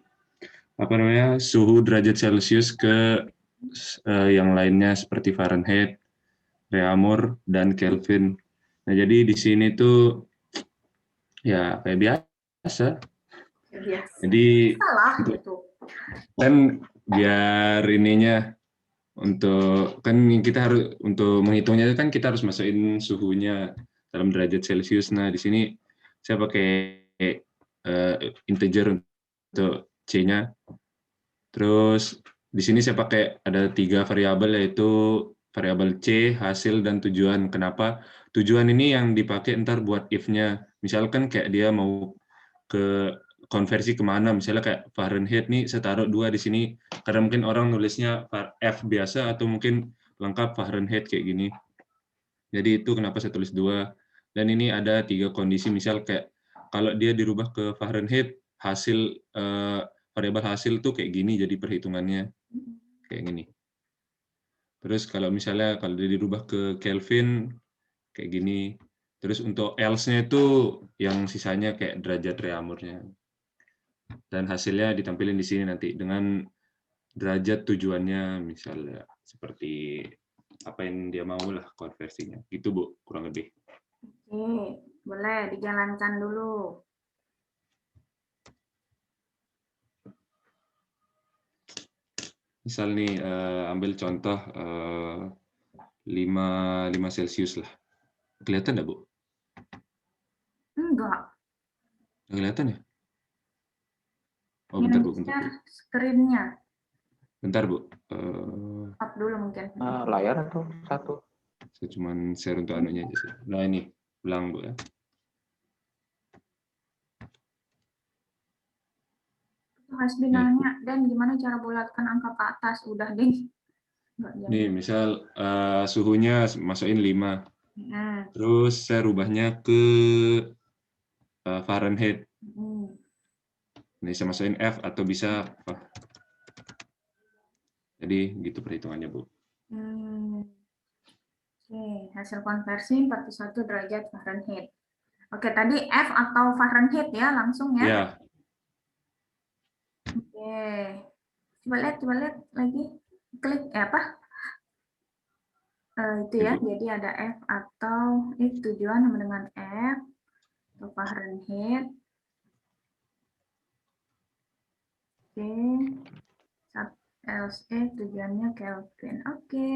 apa namanya suhu derajat Celcius ke yang lainnya seperti Fahrenheit, Reaumur, dan Kelvin. Nah, jadi di sini tuh ya kayak biasa. Biasa. Jadi Salah gitu. kan biar ininya untuk kan kita harus untuk menghitungnya kan kita harus masukin suhunya dalam derajat Celcius. Nah, di sini saya pakai integer untuk C-nya. Terus di sini saya pakai ada 3 variabel, yaitu variabel C, hasil, dan tujuan. Kenapa? Tujuan ini yang dipakai ntar buat if-nya. Misalkan kayak dia mau ke konversi kemana, misalnya kayak Fahrenheit nih saya taruh 2 di sini, karena mungkin orang nulisnya F biasa atau mungkin lengkap Fahrenheit kayak gini. Jadi itu kenapa saya tulis 2. Dan ini ada 3 kondisi, misal kayak kalau dia dirubah ke Fahrenheit, hasil variabel hasil tuh kayak gini jadi perhitungannya kayak gini. Terus kalau misalnya kalau dia dirubah ke Kelvin kayak gini. Terus untuk else-nya itu yang sisanya kayak derajat Reaumurnya. Dan hasilnya ditampilin di sini nanti dengan derajat tujuannya misalnya seperti apa yang dia mau lah konversinya. Gitu Bu, kurang lebih. Oke, boleh dijalankan dulu. Misal nih ambil contoh 5 Celcius lah. Kelihatan nggak Bu? Enggak. Nggak kelihatan ya? Oh Ini bentar Bu, bentar Bu. share screen-nya. Bentar Bu. Up dulu mungkin. Layar atau satu? Saya cuma share untuk anunya aja sih. Nah ini, ulang Bu ya. Hasbi nanya, dan gimana cara bulatkan angka ke atas? Udah deh. Enggak jadi. Nih misal suhunya masukin 5. Hmm. Terus saya rubahnya ke Fahrenheit. Ini saya masukin F atau bisa apa. Jadi gitu perhitungannya Bu. Oke, hasil konversi 41 derajat Fahrenheit. Oke, tadi F atau Fahrenheit ya, langsung ya. Ya, Oke. Coba lihat lagi. Klik apa? Itu ya, Ibu. jadi ada F atau tujuan sama dengan F atau Fahrenheit. Oke. LSE tujuannya Kelvin. Oke.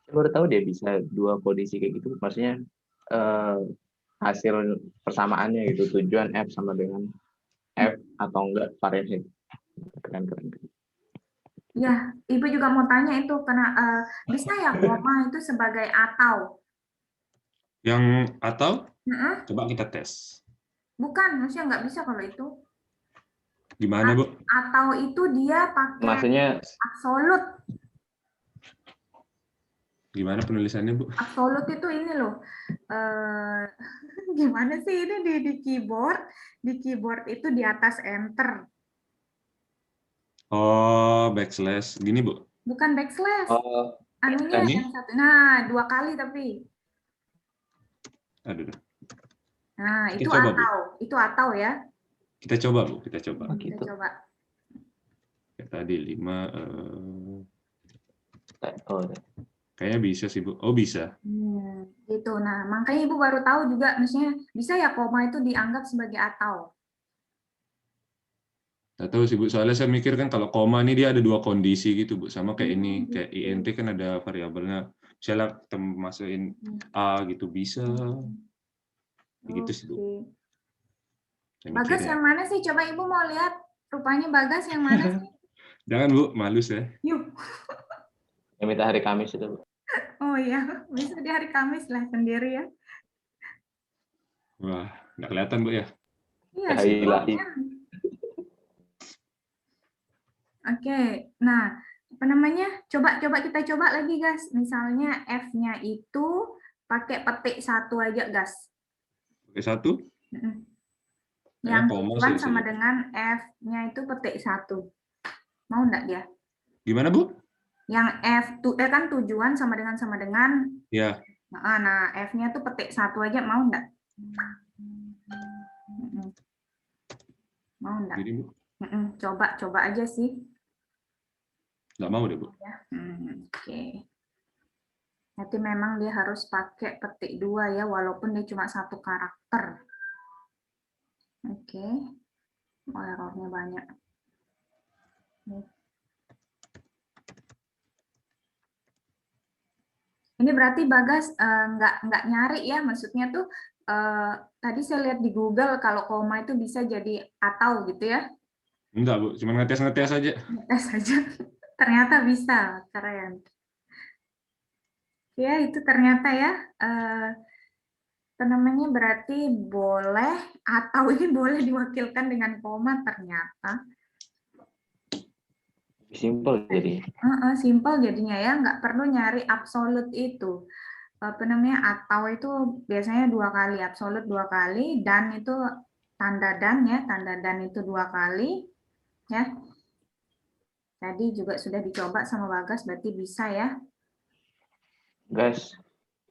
Saya baru tahu dia bisa dua kondisi kayak gitu. Maksudnya hasil persamaannya gitu, tujuan F sama dengan F atau enggak Fahrenheit. Keren. Ya, Ibu juga mau tanya itu karena bisa ya koma itu sebagai atau? Yang atau Heeh. coba kita tes. Bukan, maksudnya nggak bisa kalau itu. Gimana Bu? Atau itu dia pakai Maksudnya absolut. Gimana penulisannya Bu? Absolut itu ini loh. Gimana sih ini di keyboard? Di keyboard itu di atas enter. Oh, backslash. Gini Bu. Bukan backslash. Anunya ini? yang satu. Nah, 2 kali tapi. Aduh. Nah, Kita itu coba, Bu. atau. Itu atau ya. Kita coba Bu, kita coba. Kita gitu. coba. Kayak tadi 5. Oh, Kayaknya bisa sih Bu. Oh bisa. Gitu. Nah, makanya Ibu baru tahu juga, maksudnya bisa ya koma itu dianggap sebagai atau. Nggak tahu sih Bu. Soalnya saya mikir kan kalau koma ini dia ada 2 kondisi gitu Bu. Sama kayak ini. Kayak int kan ada variabelnya. Misalnya kita masukin A gitu bisa. Begitu sih Bu. Saya Bagas mikirnya. yang mana sih? Coba Ibu mau lihat rupanya Bagas yang mana sih? Jangan Bu, malu saya. Yuk. yang minta hari Kamis itu. Oh iya, bisa di hari Kamis lah sendiri ya. Wah, nggak kelihatan Bu ya? Iya, Ya, ilahi. Oke, nah apa namanya? Coba kita coba lagi guys. Misalnya F-nya itu pakai petik 1 aja guys. Pakai 1? Yang koma tujuan sih, sama sih. dengan F-nya itu petik 1. Mau enggak dia? Gimana Bu? Yang F kan tujuan sama dengan. Ya. Nah, F-nya tuh petik 1 aja, mau enggak? Mau enggak? Gini Bu. Coba aja sih. Nggak mau deh Bu. Oke. Nanti memang dia harus pakai petik 2 ya, walaupun dia cuma 1 karakter. Oke. Oh, errornya banyak. Ini berarti Bagas nggak nyari ya, maksudnya tuh tadi saya lihat di Google kalau koma itu bisa jadi atau gitu ya? Enggak Bu, cuma ngetes aja. Ngetes aja. Ternyata bisa, keren. Ya itu ternyata ya. Namanya berarti boleh atau ini boleh diwakilkan dengan koma ternyata. Simple jadi. Simple jadinya ya, nggak perlu nyari absolut itu. Apa namanya, atau itu biasanya 2 kali, absolut 2 kali, dan itu tanda dan ya, tanda dan itu 2 kali ya. Tadi juga sudah dicoba sama Bagas, berarti bisa ya. Guys,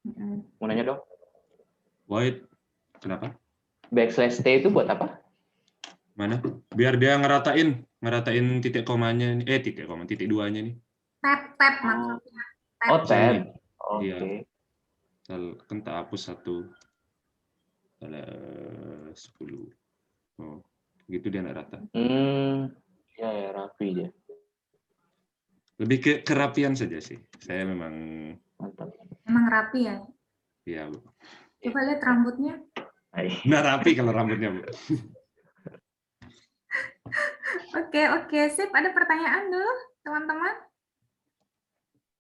Mm-mm. mau nanya dong. Void. Kenapa? Backslash T itu buat apa? Mana? Biar dia ngeratain titik komanya nih. Titik duanya nih. Tab maksudnya. Tab. Oh, Misal tab. nih. Oke. Iya. Kan tak hapus satu. 10. Oh, gitu dia nggak rata. Ya, rapi dia. Lebih ke kerapian saja sih. Saya memang Mantap. Emang rapi ya? ya Bu. Coba lihat rambutnya. Nah, rapi kalau rambutnya, Bu. Oke, sip. Ada pertanyaan dulu, teman-teman?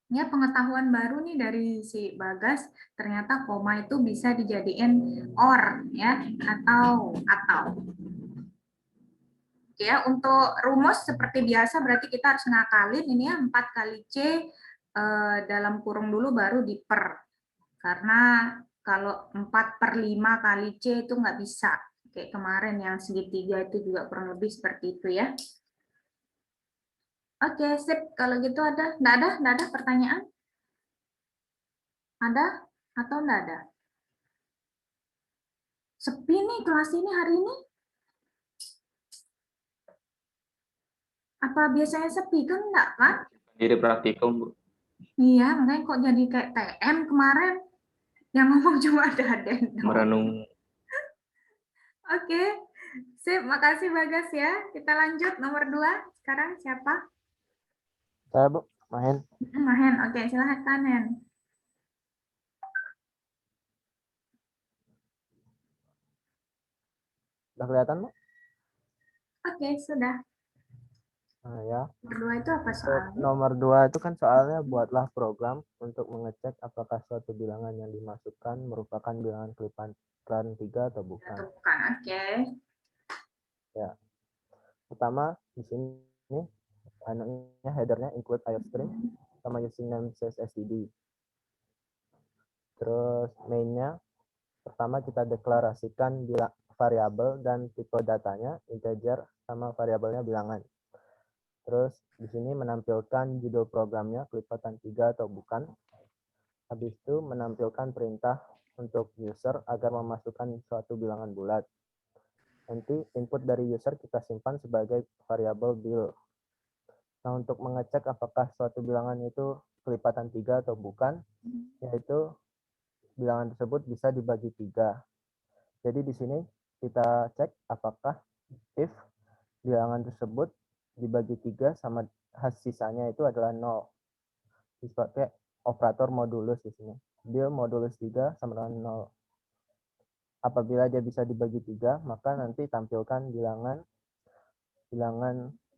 Ya, pengetahuan baru nih dari si Bagas, ternyata koma itu bisa dijadiin or, ya, atau. Oke, ya, untuk rumus seperti biasa berarti kita harus ngakalin ini ya, 4 kali C dalam kurung dulu baru diper. Karena kalau 4/5 kali C itu nggak bisa. Kayak kemarin yang segitiga itu juga kurang lebih seperti itu ya. Oke, sip. Kalau gitu nggak ada pertanyaan? Ada atau nggak ada? Sepi nih kelas ini hari ini. Apa biasanya sepi kan enggak kan? Jadi praktikum, Bu. Iya, makanya kok jadi kayak TM kemarin. Yang ngomong cuma Daden. Merenung. Oke, sip. Makasih Bagas ya. Kita lanjut nomor 2. Sekarang siapa? Saya, Bu, Mahen. Mahen. Oke, silahkan Hen. Udah kelihatan, Bu? Oke, sudah. Nah, ya. Nomor 2 itu apa Untuk soalnya? nomor 2 itu kan soalnya buatlah program untuk mengecek apakah suatu bilangan yang dimasukkan merupakan bilangan kelipatan 3 atau bukan. Atau bukan? Oke. Ya. Pertama, di sini anunya headernya include iostream sama using namespace std. Terus mainnya pertama kita deklarasikan variabel dan tipe datanya integer sama variabelnya bilangan. Terus di sini menampilkan judul programnya kelipatan 3 atau bukan. Habis itu menampilkan perintah untuk user agar memasukkan suatu bilangan bulat. Nanti input dari user kita simpan sebagai variabel bil. Nah, untuk mengecek apakah suatu bilangan itu kelipatan 3 atau bukan, yaitu bilangan tersebut bisa dibagi 3. Jadi di sini kita cek apakah if bilangan tersebut dibagi 3 sama sisanya itu adalah 0. Dipakai operator modulus di sini. Bil modulus 3 sama dengan 0. Apabila dia bisa dibagi 3, maka nanti tampilkan bilangan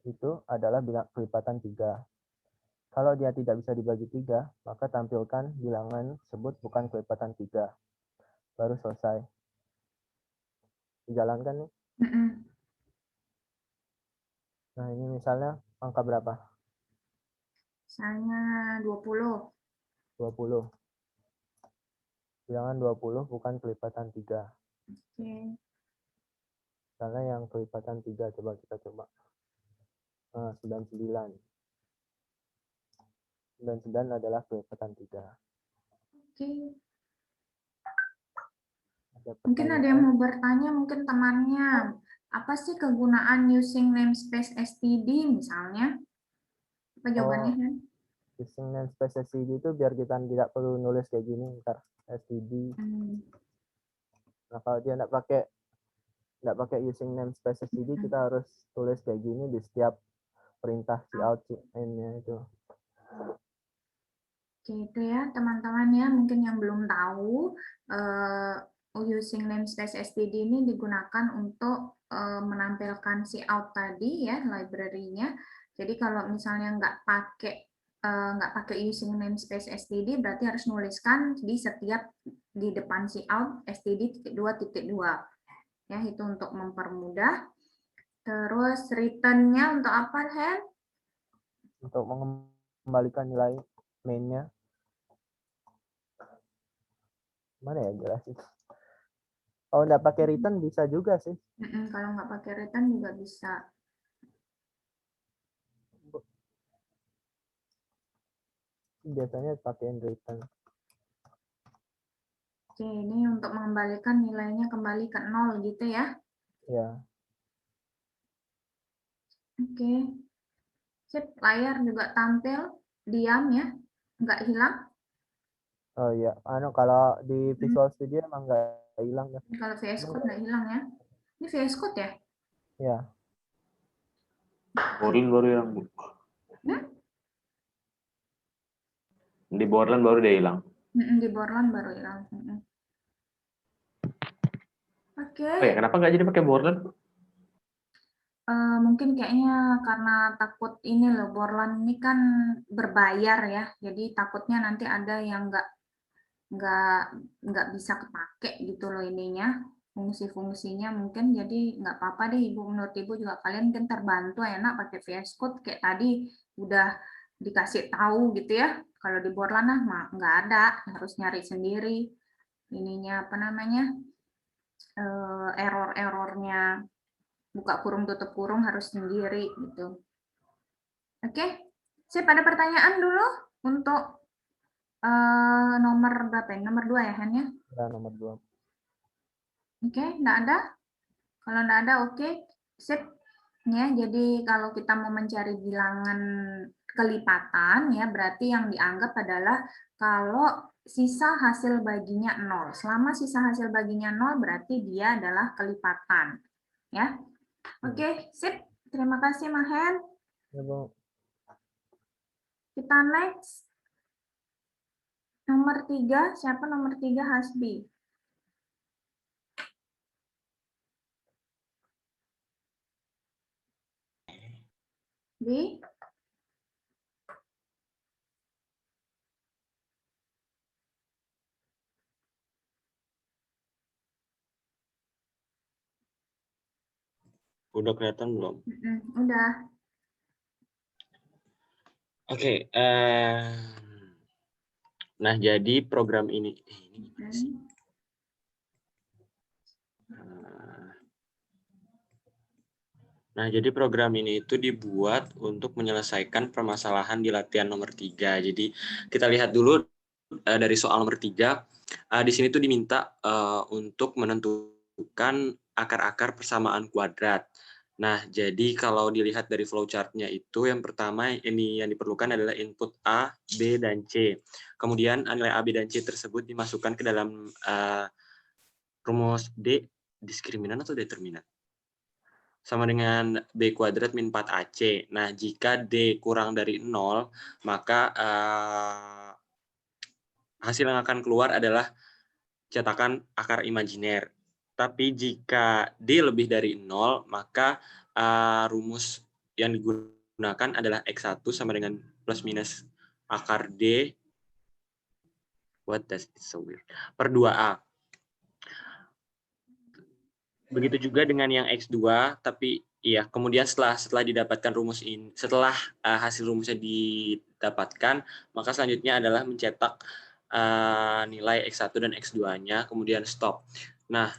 itu adalah kelipatan 3. Kalau dia tidak bisa dibagi 3, maka tampilkan bilangan tersebut bukan kelipatan 3. Baru selesai. Dijalankan nih. Nah, ini misalnya angka berapa? Misalnya 20. 20. Bilangan 20 bukan kelipatan 3. Oke. Misalnya yang kelipatan 3, coba kita coba. 99. 99 adalah kelipatan 3. Oke. Ada Mungkin ada yang mau bertanya, mungkin temannya. Apa sih kegunaan using namespace std misalnya? Apa jawabannya, Hen? Using namespace std itu biar kita tidak perlu nulis kayak gini, ntar std. Nah, kalau dia nggak pakai using namespace std, kita harus tulis kayak gini di setiap perintah cout in-nya itu. Oke, itu ya teman-teman ya, mungkin yang belum tahu using namespace std ini digunakan untuk menampilkan cout tadi ya, library-nya. Jadi kalau misalnya nggak pakai using namespace std, berarti harus nuliskan di depan cout std.2.2 ya, itu untuk mempermudah. Terus return-nya untuk apa, Hen? Untuk mengembalikan nilai main-nya. Mana ya jelasin? Kalau nggak pakai return bisa juga sih. Kalau nggak pakai return juga bisa. biasanya pakai return. Oke, ini untuk mengembalikan nilainya kembali ke 0 gitu ya. Ya. Oke. Sip, layar juga tampil, diam ya, nggak hilang. Oh iya, kalau di Visual Studio emang nggak hilang ya. Kalau VS Code nggak hilang ya. Ini VS Code ya? Ya. Borderland baru hilang, Bu. Hmm? Di Borderland baru dia hilang. Di Borderland baru hilang. Oke. Oh ya, kenapa nggak jadi pakai Borderland? Mungkin kayaknya karena takut ini loh, Borderland ini kan berbayar ya, jadi takutnya nanti ada yang nggak bisa kepake gitu loh ininya, fungsi-fungsinya mungkin. Jadi nggak apa-apa deh Ibu, menurut Ibu juga kalian mungkin terbantu enak pakai VS Code kayak tadi udah dikasih tahu gitu ya. Kalau di Borderland nggak ada, harus nyari sendiri ininya apa namanya, error-errornya, buka kurung tutup kurung harus sendiri gitu. Oke, sip, ada pertanyaan dulu untuk nomor berapa ya? Nomor 2 ya, Han ya? Ya, nomor 2. Oke, enggak ada? Kalau enggak ada, oke. Sip. Ya, jadi kalau kita mau mencari bilangan kelipatan ya, berarti yang dianggap adalah kalau sisa hasil baginya 0. Selama sisa hasil baginya 0 berarti dia adalah kelipatan. Ya. Oke, sip. Terima kasih, Mahen. Ya, Bu. Kita next. Nomor 3, siapa nomor 3? Hasbi. Bi? Udah kelihatan belum? Udah. Oke. Nah, jadi program ini gimana sih? Nah, jadi program ini itu dibuat untuk menyelesaikan permasalahan di latihan nomor 3. Jadi kita lihat dulu dari soal nomor 3. Di sini tuh diminta untuk menentukan akar-akar persamaan kuadrat. Nah, jadi kalau dilihat dari flowchart-nya itu, yang pertama ini yang diperlukan adalah input A, B, dan C. Kemudian nilai A, B, dan C tersebut dimasukkan ke dalam rumus D, diskriminan atau determinan? Sama dengan B kuadrat min 4AC. Nah, jika D kurang dari 0, maka hasil yang akan keluar adalah cetakan akar imajiner. Tapi jika D lebih dari 0, maka rumus yang digunakan adalah X1 sama dengan plus minus akar D, what does it so weird, per 2A. Begitu juga dengan yang X2, tapi iya, kemudian setelah didapatkan rumus ini, setelah hasil rumusnya didapatkan, maka selanjutnya adalah mencetak nilai X1 dan X2-nya, kemudian stop. Nah,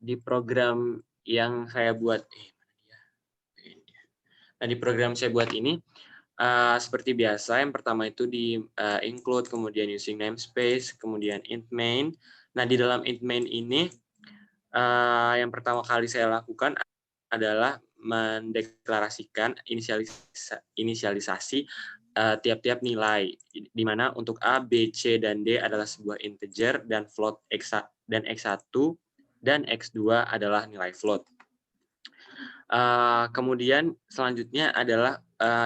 di program yang saya buat, di program saya buat ini, seperti biasa, yang pertama itu di include, kemudian using namespace, kemudian int main. Nah, di dalam int main ini, yang pertama kali saya lakukan adalah mendeklarasikan inisialisasi tiap-tiap nilai, di mana untuk A, B, C, dan D adalah sebuah integer, dan float X1 dan X2 adalah nilai float. Kemudian selanjutnya adalah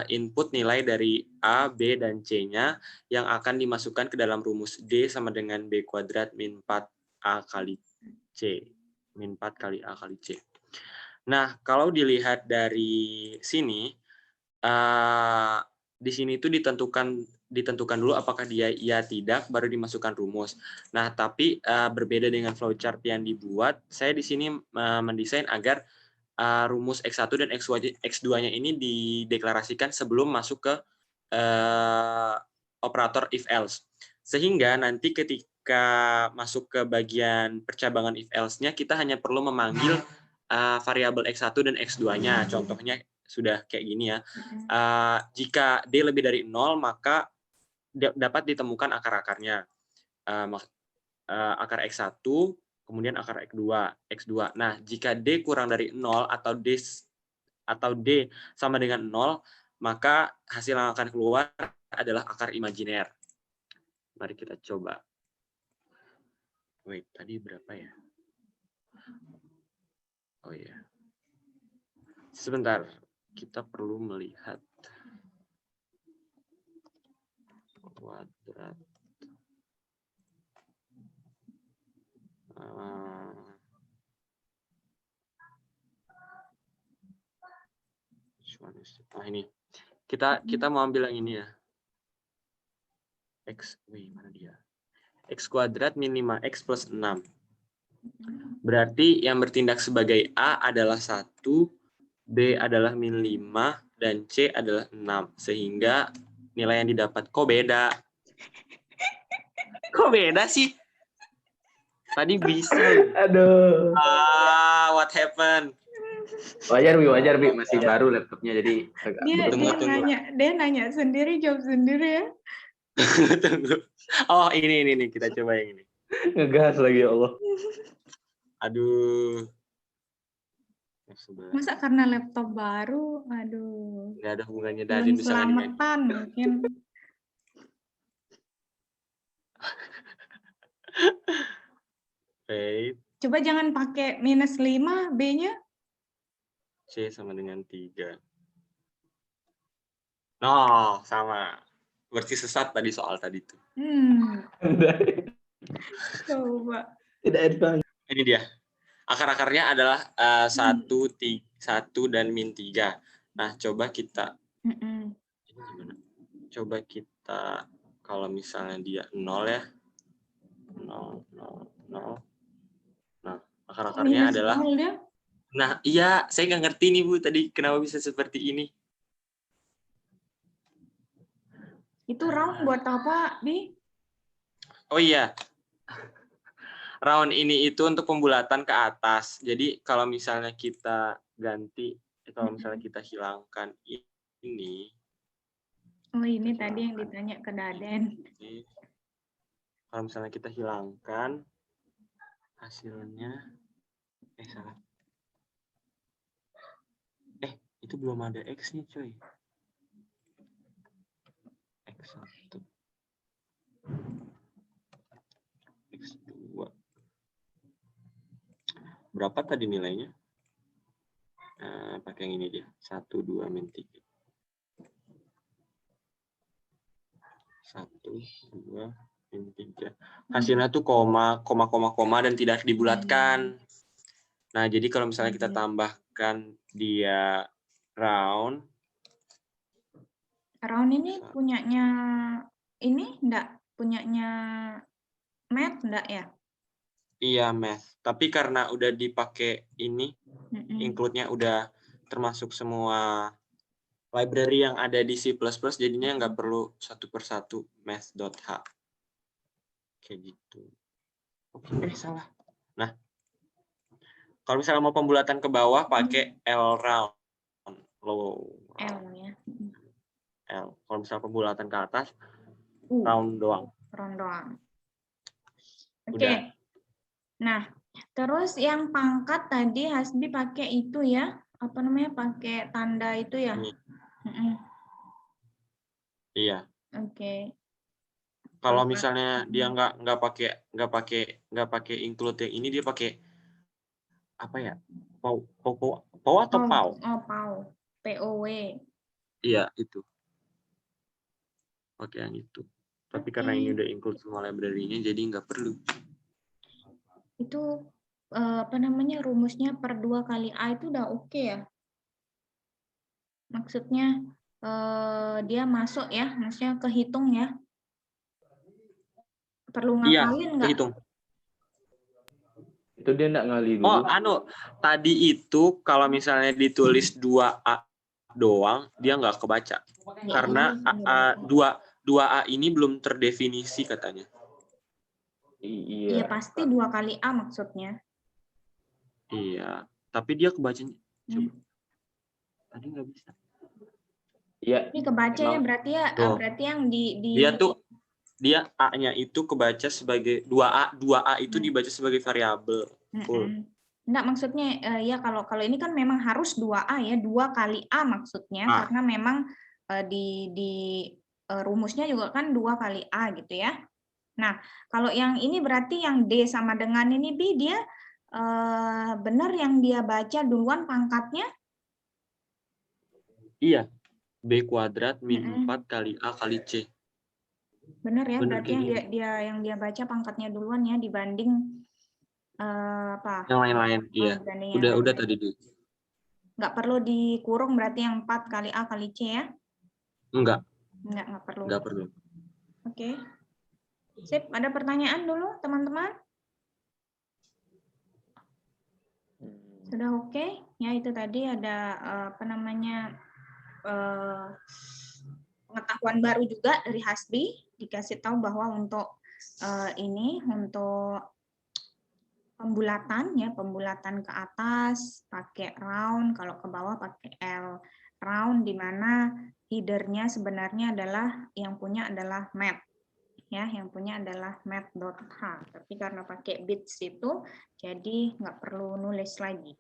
input nilai dari A, B, dan C-nya yang akan dimasukkan ke dalam rumus D sama dengan B kuadrat min 4A kali C. Min 4 kali A kali C. Nah, kalau dilihat dari sini, di sini itu ditentukan dulu apakah dia iya tidak, baru dimasukkan rumus. Nah, tapi berbeda dengan flowchart yang dibuat, saya di sini mendesain agar rumus X1 dan X2-nya ini dideklarasikan sebelum masuk ke operator if-else. Sehingga nanti ketika masuk ke bagian percabangan if-else-nya, kita hanya perlu memanggil variabel X1 dan X2-nya. Contohnya sudah kayak gini ya. Jika D lebih dari 0, maka dapat ditemukan akar-akarnya. Akar X1, kemudian akar X2. Nah, jika D kurang dari 0 atau D sama dengan 0, maka hasil yang akan keluar adalah akar imajiner. Mari kita coba. Wait, tadi berapa ya? Oh iya. Sebentar, kita perlu melihat kuadrat. Nah, ini. Kita mau ambil yang ini ya. Mana dia? X kuadrat min 5X plus 6. Berarti yang bertindak sebagai A adalah 1, B adalah min 5, dan C adalah 6. Sehingga nilai yang didapat kok beda. Kok beda sih? Tadi bisa. Aduh. What happened? Wajar Bi, masih baru laptopnya jadi agak Dia nanya sendiri, jawab sendiri ya. Tunggu. Oh, ini kita coba yang ini. ngegas lagi ya Allah. Aduh. Masa karena laptop baru, aduh. Nggak ada hubungannya Belum dari misalnya dengan selamatan mungkin. wait, Coba jangan pakai minus 5 B-nya. C sama dengan 3. No, sama. Berarti sesat tadi soal tadi itu. Coba. Tidak advance. Ini dia. Akar-akarnya adalah 1 dan min 3. Nah, coba kita ini gimana? Coba kita kalau misalnya dia 0 ya. 0. Nah, akar-akarnya adalah Nah, iya, saya nggak ngerti nih Bu tadi kenapa bisa seperti ini. Itu round buat apa, Bi? Oh iya. Round ini itu untuk pembulatan ke atas. Jadi kalau misalnya kita ganti, kalau misalnya kita hilangkan ini. Oh, ini tadi yang ditanya ke Daden. Kalau misalnya kita hilangkan hasilnya salah. Itu belum ada X-nya, coy. X1. X2. Berapa tadi nilainya? Pakai yang ini dia. 1, 2, min 3. 1, 2, min 3. Hasilnya tuh koma, dan tidak dibulatkan. Nah, jadi kalau misalnya kita tambahkan dia round ini punyanya ini enggak? Punyanya Math enggak ya? Iya, Math. Tapi karena udah dipakai ini, include-nya udah termasuk semua library yang ada di C++, jadinya nggak perlu satu persatu math.h. Kayak gitu. Oke, salah. Nah, kalau misalnya mau pembulatan ke bawah, pakai L round. Low. L ya. L. Kalau misalnya pembulatan ke atas, round doang. Round doang. Oke. Nah, terus yang pangkat tadi Hasbi pakai itu ya, apa namanya? Pakai tanda itu ya? Iya. Oke. Kalau misalnya dia nggak pakai include yang ini, dia pakai apa ya? Pau atau pau? Oh, pau. POW. Iya, itu. Pakai yang itu. Tapi karena ini udah include semua library-nya, jadi nggak perlu. Itu apa namanya, rumusnya per 2 kali A itu udah oke ya? Maksudnya dia masuk ya, maksudnya kehitung ya? Perlu ngapalin nggak? Kehitung. Itu dia nggak ngali dulu. Tadi itu kalau misalnya ditulis 2A doang, dia nggak kebaca. Karena 2A ini belum terdefinisi katanya. Iya. Iya, pasti 2 kali A maksudnya. Iya, tapi dia kebacanya. Coba. Tadi nggak bisa. Iya. Ini kebaca ya, berarti ya, berarti yang di dia tuh dia A-nya itu kebaca sebagai 2A, 2A itu dibaca sebagai variabel. Full. Enggak, maksudnya ya kalau ini kan memang harus 2A ya, 2 kali A maksudnya, karena memang di rumusnya juga kan 2 kali A gitu ya. Nah, kalau yang ini berarti yang D sama dengan ini B, dia benar yang dia baca duluan pangkatnya? Iya, B kuadrat min 4 kali A kali C. Benar ya, Bener berarti kayak yang dia baca pangkatnya duluan ya dibanding apa? Yang lain-lain, iya. Dibanding yang Udah lain. tadi dulu. Nggak perlu dikurung berarti yang 4 kali A kali C ya? Enggak Nggak perlu. Enggak perlu. Oke. Sip, ada pertanyaan dulu teman-teman? Sudah oke? Ya itu tadi ada pengetahuan baru juga dari Hasbi, dikasih tahu bahwa untuk untuk pembulatan ke atas pakai round, kalau ke bawah pakai L round, di mana headernya sebenarnya adalah yang punya adalah math ya, yang punya adalah math.h, tapi karena pakai bits itu jadi nggak perlu nulis lagi.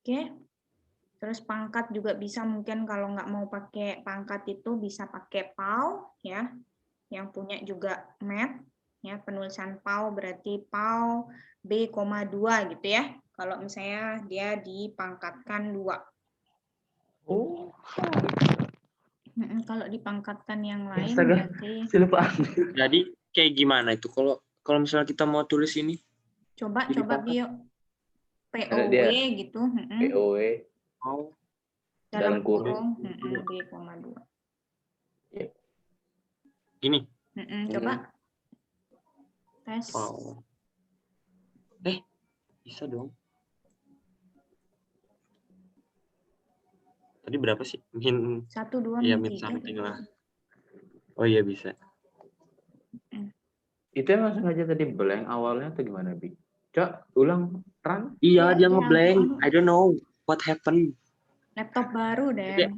Oke. Terus pangkat juga bisa, mungkin kalau nggak mau pakai pangkat itu bisa pakai PAU ya, yang punya juga math ya, penulisan PAU berarti PAU B,2 gitu ya. Kalau misalnya dia dipangkatkan 2. Oh. Kalau dipangkatkan yang lain Astaga, berarti Jadi kayak gimana itu kalau misalnya kita mau tulis ini? coba bio Ada POW dia. gitu. POW Dalam dalam kurung. B,2. Gini. Coba tes. Wow. Bisa dong. Tadi berapa sih? Min 1, 2, iya, min min 3. something lah. Oh iya bisa. Itu emang sengaja tadi blank awalnya atau gimana, Bi? Cok, ulang, run. Iya, dia ngeblank. I don't know what happened. Laptop baru deh.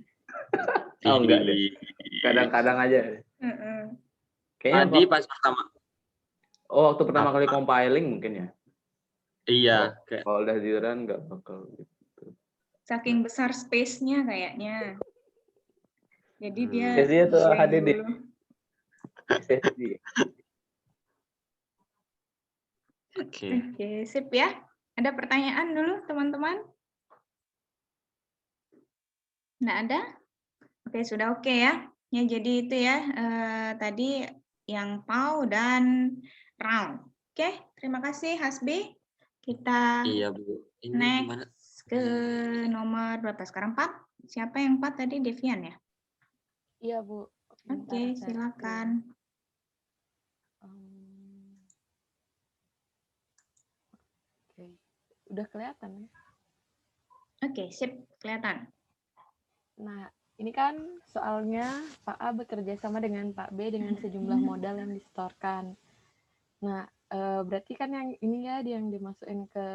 Oh enggak deh. Kadang-kadang aja. Kayaknya Tadi pas pertama. Oh, waktu pertama kali compiling mungkin ya? Iya. Kalau udah di run nggak bakal gitu. Saking besar space-nya kayaknya. Jadi dia tuh blank HDD. dulu. Oke, sip ya. Ada pertanyaan dulu teman-teman? Nggak ada? Oke, sudah oke ya. Ya, jadi itu ya tadi yang PAU dan round. Oke, terima kasih Hasbi. Kita Bu. Ini next gimana? ke nomor berapa sekarang? 4? Siapa yang 4 tadi? Devian ya? Iya, Bu. Oke, silakan. Oke. Udah kelihatan ya? Oke, sip, kelihatan. Nah, ini kan soalnya Pak A bekerja sama dengan Pak B dengan sejumlah modal yang disetorkan. Nah, berarti kan yang ini ya yang dimasukin ke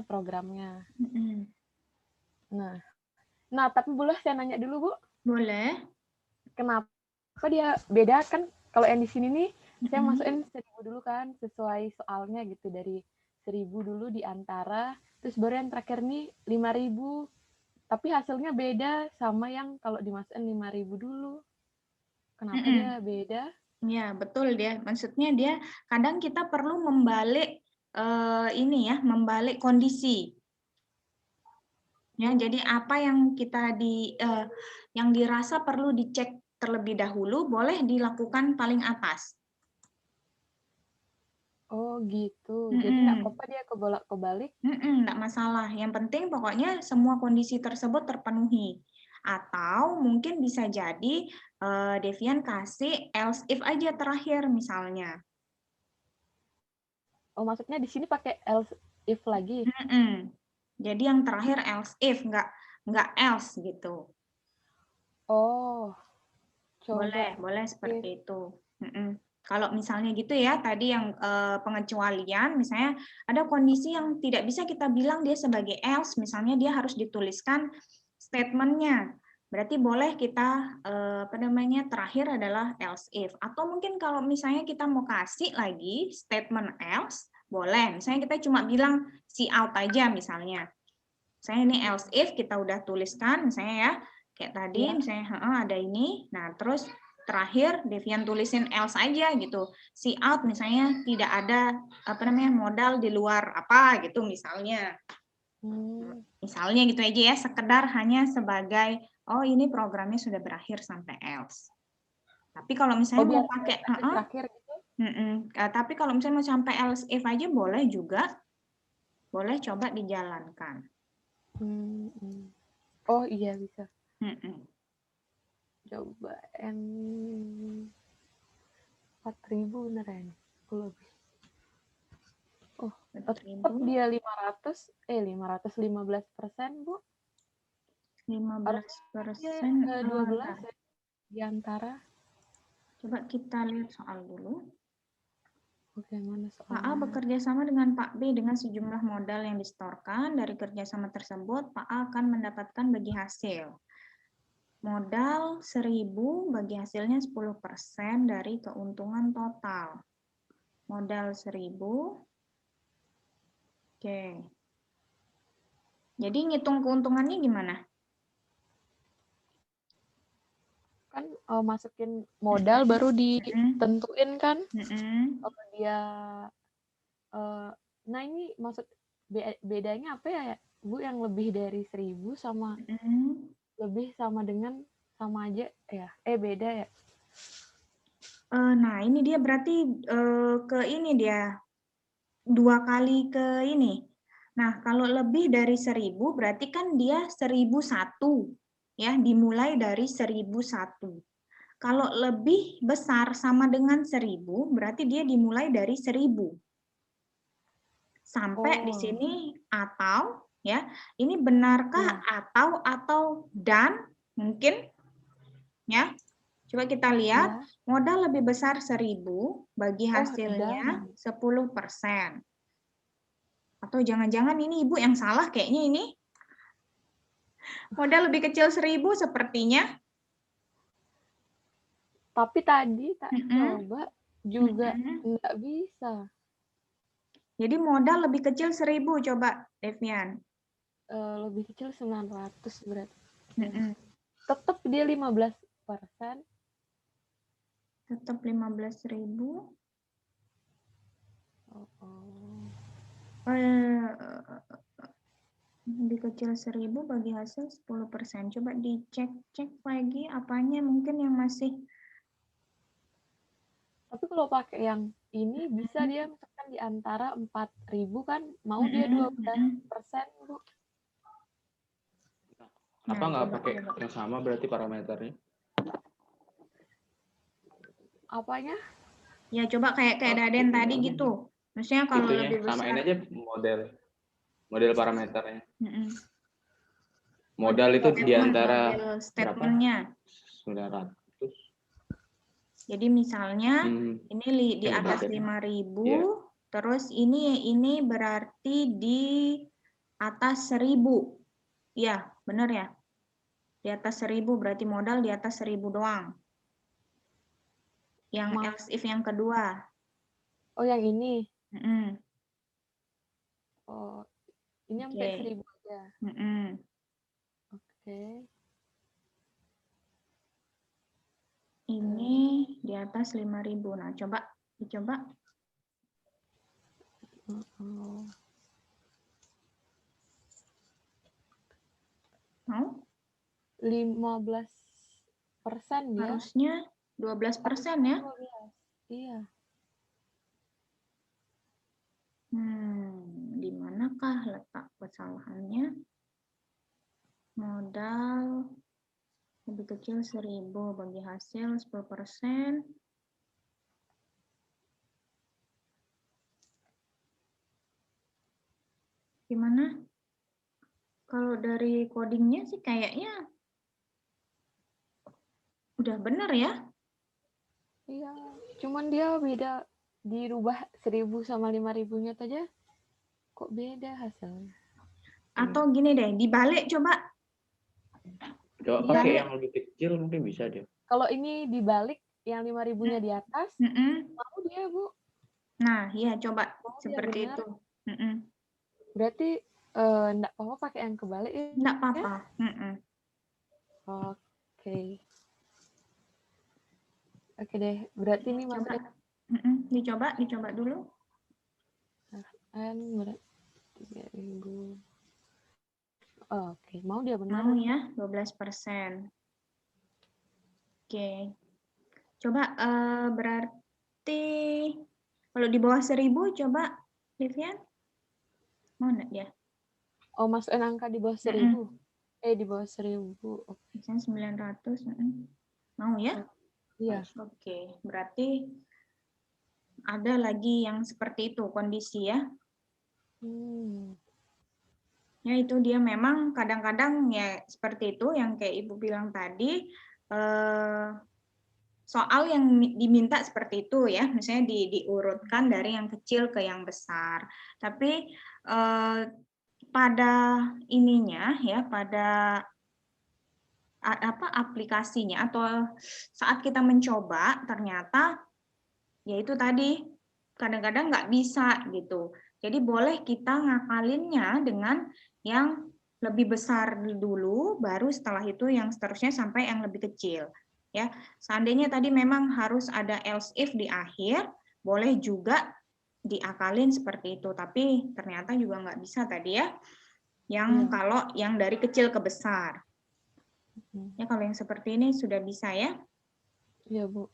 programnya. Nah, tapi boleh saya nanya dulu, Bu? Boleh. Kenapa dia beda kan? Kalau yang di sini nih saya masukin 1.000 dulu kan sesuai soalnya gitu, dari 1.000 dulu di antara, terus baru yang terakhir nih 5.000. Tapi hasilnya beda sama yang kalau dimasukin 5.000 dulu. Kenapa dia beda? Ya, betul dia. Maksudnya dia kadang kita perlu membalik membalik kondisi. Ya, jadi apa yang kita yang dirasa perlu dicek terlebih dahulu boleh dilakukan paling atas. Oh gitu. Jadi nggak apa-apa dia kebolak-kebalik? Nggak masalah. Yang penting pokoknya semua kondisi tersebut terpenuhi. Atau mungkin bisa jadi Devian kasih else if aja terakhir misalnya. Oh, maksudnya di sini pakai else if lagi? Jadi yang terakhir else if, nggak else gitu. Oh, boleh seperti itu. Kalau misalnya gitu ya, tadi yang pengecualian, misalnya ada kondisi yang tidak bisa kita bilang dia sebagai else, misalnya dia harus dituliskan statementnya. berarti boleh kita terakhir adalah else if. Atau mungkin kalau misalnya kita mau kasih lagi statement else, boleh. Misalnya kita cuma bilang see out aja misalnya. Misalnya ini else if kita udah tuliskan misalnya ya, kayak tadi misalnya ada ini. Nah, terus terakhir Devian tulisin else aja gitu. See out misalnya tidak ada modal di luar apa gitu misalnya. Misalnya gitu aja ya, sekedar hanya sebagai oh ini programnya sudah berakhir sampai else. Tapi kalau misalnya mau pakai terakhir gitu. Tapi kalau misalnya mau sampai else if aja boleh juga. Boleh coba dijalankan. Oh iya bisa. Coba N 4.000 beneran. Aku lebih. Oh, tetap dia 515%, Bu. 15%. 12 di antara. Coba kita lihat soal dulu. Bagaimana soalnya? Pak A bekerja sama dengan Pak B dengan sejumlah modal yang disetorkan. Dari kerjasama tersebut, Pak A akan mendapatkan bagi hasil. Modal 1.000 bagi hasilnya 10% dari keuntungan total. Modal 1.000. Oke. Jadi ngitung keuntungannya gimana? Kan masukin modal baru ditentuin kan kalau dia nah ini maksud bedanya apa ya Bu, yang lebih dari 1.000 sama lebih sama dengan sama aja ya beda ya. Nah ini dia berarti ke ini dia 2 kali ke ini. Nah kalau lebih dari 1.000 berarti kan dia 1.001. Ya, dimulai dari 1.001. Kalau lebih besar sama dengan 1.000, berarti dia dimulai dari 1.000. Sampai di sini atau ya, ini benarkah atau dan mungkin ya. Coba kita lihat, modal lebih besar 1.000 bagi hasilnya 10%. Atau jangan-jangan ini Ibu yang salah kayaknya ini. Modal lebih kecil 1.000 sepertinya. Tapi tadi tak coba juga nggak bisa. Jadi modal lebih kecil 1.000 coba, Devian. Lebih kecil 900 berarti. Tetap dia 15%. Tetap 15.000. Lebih kecil 1.000 bagi hasil 10%. Coba dicek lagi apanya mungkin yang masih. Tapi kalau pakai yang ini bisa dia misalkan di antara 4.000 kan mau dia 12%, Bu. Kenapa nggak pakai yang sama berarti parameternya? Apanya? Ya coba kayak Daden tadi gitu. Maksudnya kalau lebih besar. Samain aja model parameternya. Modal itu di antara statementnya. 900. Jadi misalnya ini di atas 5.000, terus ini berarti di atas 1.000. Ya, benar ya. Di atas 1.000 berarti modal di atas 1.000 doang. Yang else if yang kedua. Oh, yang ini. Oh, ini sampai 1.000 aja. Oke. Ini di atas 5.000. Nah, dicoba. Mau? 15% dia. Harusnya 12% ya? Iya. Di manakah letak kesalahannya? Modal lebih kecil 1.000 bagi hasil 10%. Gimana? Kalau dari codingnya sih kayaknya udah benar ya? Iya, cuman dia beda, dirubah 1.000 sama 5.000-nya aja kok beda hasilnya. Atau gini deh, dibalik coba. Coba Iya. pakai yang lebih kecil mungkin bisa deh. Kalau ini dibalik yang 5.000-nya di atas, mau dia, Bu. Nah, iya coba Mau dia seperti benar. itu. Berarti enggak apa-apa pakai yang kebalik ya? Enggak apa-apa. Oke. Oke deh, berarti ini Coba. masukin Dicoba dulu. N berarti 3.000. Oke, mau dia benar. Mau ya, 12%. Oke. Coba berarti kalau di bawah 1.000 coba, Livian. Mau enggak dia? Oh, masukin angka di bawah 1.000. Di bawah 1.000. Misalnya 900. Mau ya? Iya. Oke, berarti ada lagi yang seperti itu kondisi ya. Ya itu dia memang kadang-kadang ya seperti itu yang kayak Ibu bilang tadi, soal yang diminta seperti itu ya, misalnya diurutkan dari yang kecil ke yang besar. Tapi pada ininya ya, pada aplikasinya atau saat kita mencoba ternyata yaitu tadi kadang-kadang nggak bisa gitu. Jadi boleh kita ngakalinnya dengan yang lebih besar dulu, baru setelah itu yang seterusnya sampai yang lebih kecil. Ya, seandainya tadi memang harus ada else if di akhir, boleh juga diakalin seperti itu. Tapi ternyata juga nggak bisa tadi ya. Yang kalau yang dari kecil ke besar. Ya kalau yang seperti ini sudah bisa ya. Iya, Bu.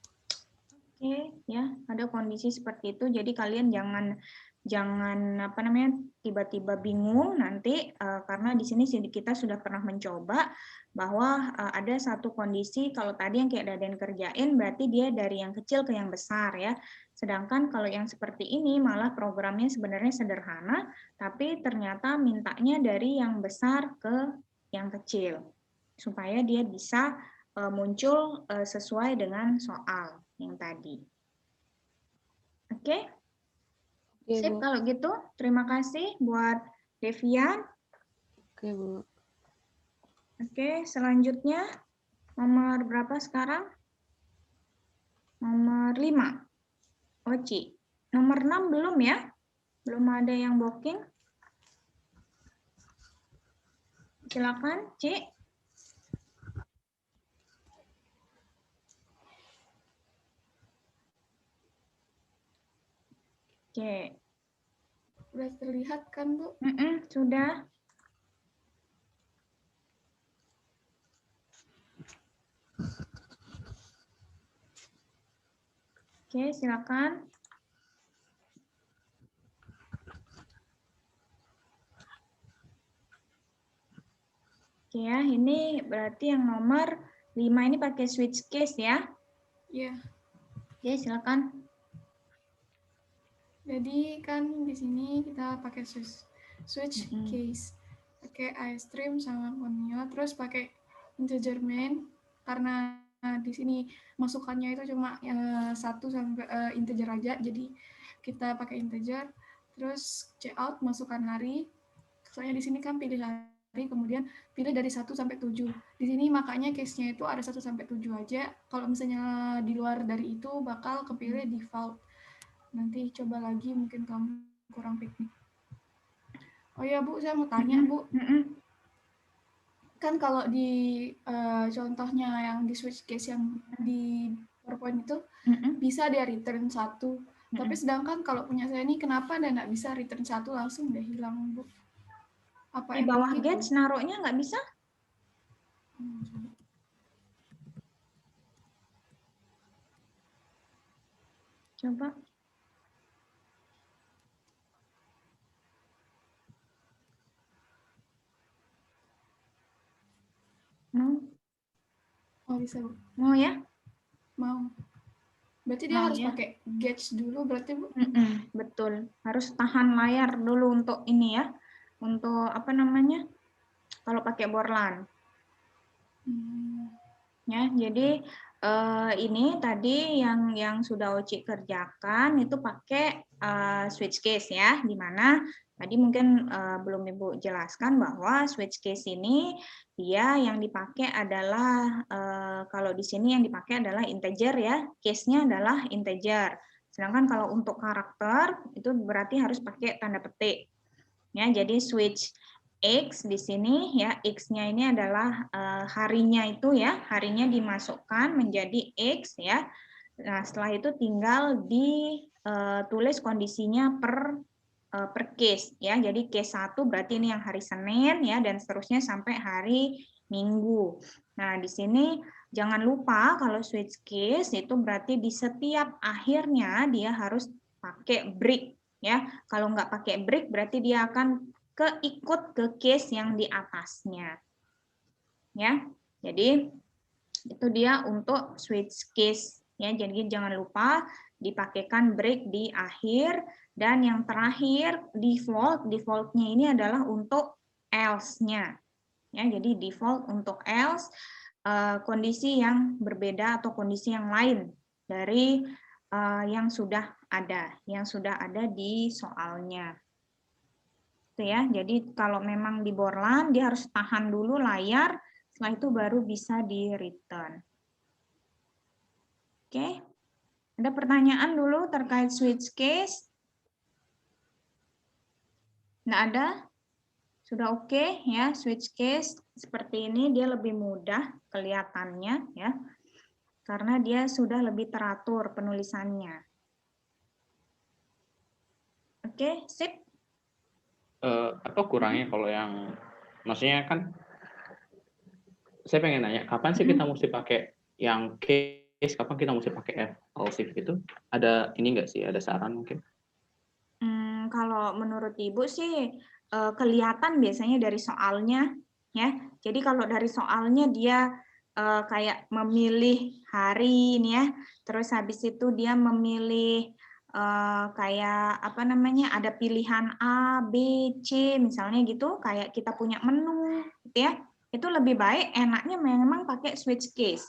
Oke, ya, ada kondisi seperti itu. Jadi kalian jangan apa namanya tiba-tiba bingung nanti karena di sini kita sudah pernah mencoba bahwa ada satu kondisi kalau tadi yang kayak Daden kerjain berarti dia dari yang kecil ke yang besar ya. Sedangkan kalau yang seperti ini malah programnya sebenarnya sederhana tapi ternyata mintanya dari yang besar ke yang kecil supaya dia bisa muncul sesuai dengan soal yang tadi. Oke? Sip, Bu. kalau gitu terima kasih buat Devian. Oke, Bu. Oke, selanjutnya nomor berapa sekarang? Nomor 5. Oci. Nomor 6 belum ya? Belum ada yang booking. Silakan, Ci. Oke. Udah terlihat kan, Bu? Sudah. Oke, silakan. Oke ya, ini berarti yang nomor 5 ini pakai switch case ya? Iya. Oke, silakan. Jadi kan di sini kita pakai switch case, pakai iStream sama Ponyo, terus pakai integer main karena di sini masukannya itu cuma 1 sampai integer aja, jadi kita pakai integer. Terus cout masukkan hari, soalnya di sini kan pilih hari, kemudian pilih dari 1 sampai 7. Di sini makanya case-nya itu ada 1 sampai 7 aja. Kalau misalnya di luar dari itu bakal kepilih default. Nanti coba lagi, mungkin kamu kurang piknik. Oh ya Bu, saya mau tanya Bu. Kan kalau di contohnya yang di switch case yang di PowerPoint itu bisa dia return 1. Tapi sedangkan kalau punya saya ini kenapa dia nggak bisa return 1 langsung udah hilang Bu? Apa di bawah gauge naruhnya nggak bisa? Coba. Mau? Oh bisa Bu. Mau ya? Mau. Berarti dia harus pakai gauge dulu berarti Bu? Betul. Harus tahan layar dulu untuk ini ya. Untuk apa namanya? Kalau pakai Borland. Ya, jadi ini tadi yang sudah Oci kerjakan itu pakai switch case ya, di mana Tadi mungkin belum Ibu jelaskan bahwa switch case ini dia yang dipakai adalah kalau di sini yang dipakai adalah integer ya, case-nya adalah integer. Sedangkan kalau untuk karakter itu berarti harus pakai tanda petik. Ya, jadi switch X di sini ya, X-nya ini adalah harinya itu ya, harinya dimasukkan menjadi X ya. Nah, setelah itu tinggal ditulis kondisinya per case ya. Jadi case 1 berarti ini yang hari Senin ya, dan seterusnya sampai hari Minggu. Nah, di sini jangan lupa kalau switch case itu berarti di setiap akhirnya dia harus pakai break ya. Kalau nggak pakai break berarti dia akan keikut ke case yang di atasnya. Ya. Jadi itu dia untuk switch case ya. Jadi jangan lupa dipakaikan break di akhir. Dan yang terakhir defaultnya ini adalah untuk else-nya. Ya, jadi default untuk else kondisi yang berbeda atau kondisi yang lain dari yang sudah ada di soalnya. Itu ya. Jadi kalau memang di Borland dia harus tahan dulu layar, setelah itu baru bisa di return. Oke. Ada pertanyaan dulu terkait switch case? Nggak ada? Sudah oke ya, switch case seperti ini dia lebih mudah kelihatannya ya. Karena dia sudah lebih teratur penulisannya. Oke, sip. Apa kurangnya kalau yang maksudnya kan saya pengen nanya kapan sih kita mesti pakai yang case, kapan kita mesti pakai else gitu? Ada ini enggak sih? Ada saran mungkin? Kalau menurut Ibu sih kelihatan biasanya dari soalnya ya. Jadi kalau dari soalnya dia kayak memilih hari ini ya, terus habis itu dia memilih kayak apa namanya, ada pilihan A, B, C misalnya gitu, kayak kita punya menu gitu ya. Itu lebih baik enaknya memang pakai switch case.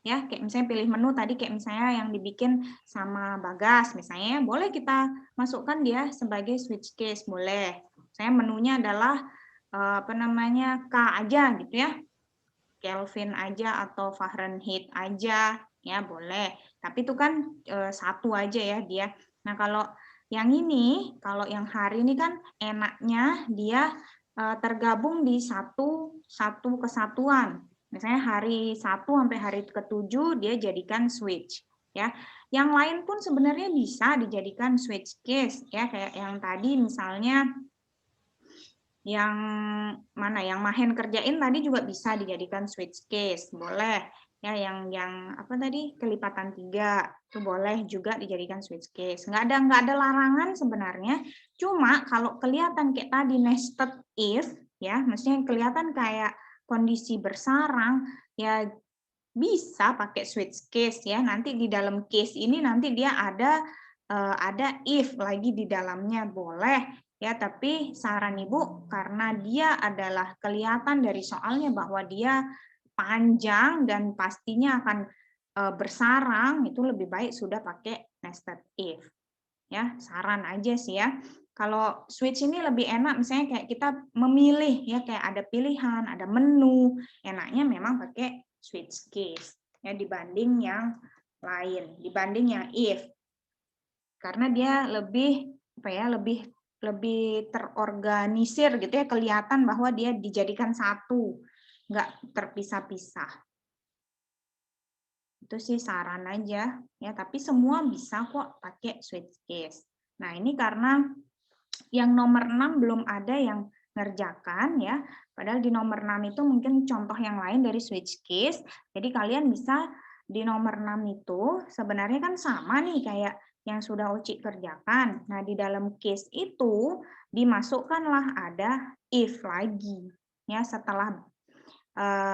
Ya, kayak misalnya pilih menu tadi kayak misalnya yang dibikin sama Bagas misalnya, boleh kita masukkan dia sebagai switch case, boleh. Saya menunya adalah apa namanya, K aja gitu ya. Kelvin aja atau Fahrenheit aja ya, boleh. Tapi itu kan satu aja ya dia. Nah, kalau yang ini, kalau yang hari ini kan enaknya dia tergabung di satu kesatuan. Misalnya hari 1 sampai hari ke-7 dia jadikan switch ya. Yang lain pun sebenarnya bisa dijadikan switch case ya, kayak yang tadi misalnya yang mana yang Mahen kerjain tadi juga bisa dijadikan switch case, boleh ya. Yang apa tadi, kelipatan 3 itu boleh juga dijadikan switch case. Nggak ada larangan sebenarnya, cuma kalau kelihatan kayak tadi nested if ya, maksudnya kelihatan kayak kondisi bersarang ya, bisa pakai switch case ya. Nanti di dalam case ini nanti dia ada if lagi di dalamnya, boleh ya. Tapi saran Ibu, karena dia adalah kelihatan dari soalnya bahwa dia panjang dan pastinya akan bersarang, itu lebih baik sudah pakai nested if ya. Saran aja sih ya. Kalau switch ini lebih enak misalnya kayak kita memilih ya, kayak ada pilihan, ada menu, enaknya memang pakai switch case ya dibanding yang lain, dibanding yang if. Karena dia lebih apa ya, lebih terorganisir gitu ya, kelihatan bahwa dia dijadikan satu, nggak terpisah-pisah. Itu sih saran aja ya, tapi semua bisa kok pakai switch case. Nah, ini karena yang nomor 6 belum ada yang ngerjakan ya, padahal di nomor 6 itu mungkin contoh yang lain dari switch case. Jadi kalian bisa di nomor 6 itu sebenarnya kan sama nih kayak yang sudah Uci kerjakan. Nah, di dalam case itu dimasukkanlah ada if lagi ya, setelah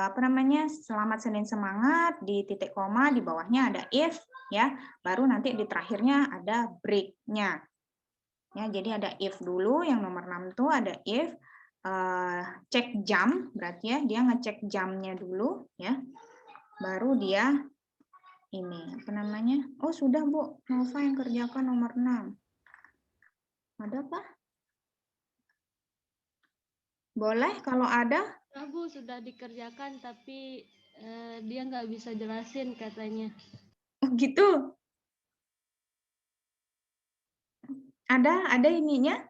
apa namanya, selamat Senin semangat di titik koma di bawahnya ada if ya, baru nanti di terakhirnya ada break-nya. Ya, jadi ada if dulu, yang nomor 6 itu ada if cek jam, berarti ya dia ngecek jamnya dulu ya. Baru dia ini apa namanya? Oh, sudah Bu, Nova yang kerjakan nomor 6. Ada apa? Boleh kalau ada? Nah, Bu, sudah dikerjakan tapi dia nggak bisa jelasin katanya. Oh gitu. Ada ininya?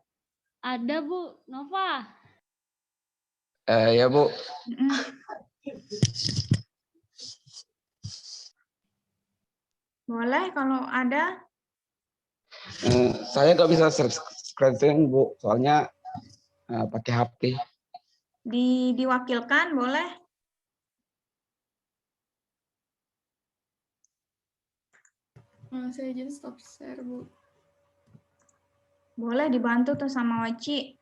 Ada, Bu. Nova. Ya Bu, Boleh kalau ada? saya nggak bisa screen Bu, soalnya pakai HP. Diwakilkan boleh? Saya izin stop share, Bu. Boleh dibantu tuh sama Waci.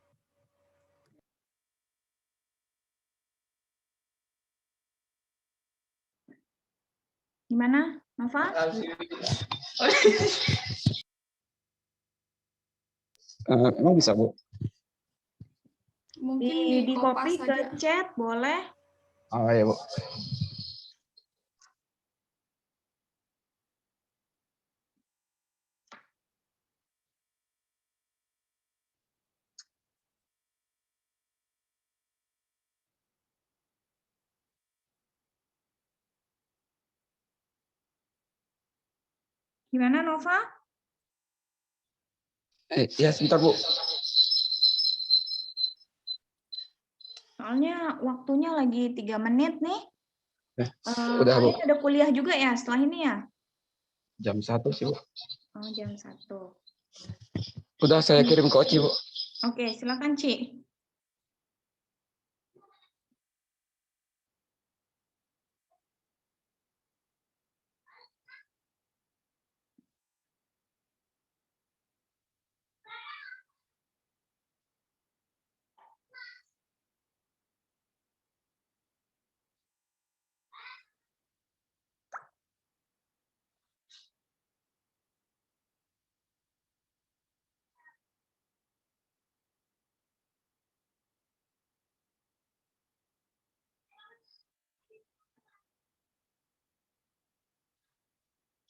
Gimana, Nova? Emang bisa Bu? Mungkin Di copy kopas ke aja. chat boleh? Oh ya Bu. Gimana Nova? Ya sebentar Bu. Soalnya waktunya lagi 3 menit nih. Udah Bu. Kalian ada kuliah juga ya setelah ini ya? Jam 1 sih Bu. Oh, jam 1. Udah saya kirim ke Oci Bu. Oke, silakan Ci.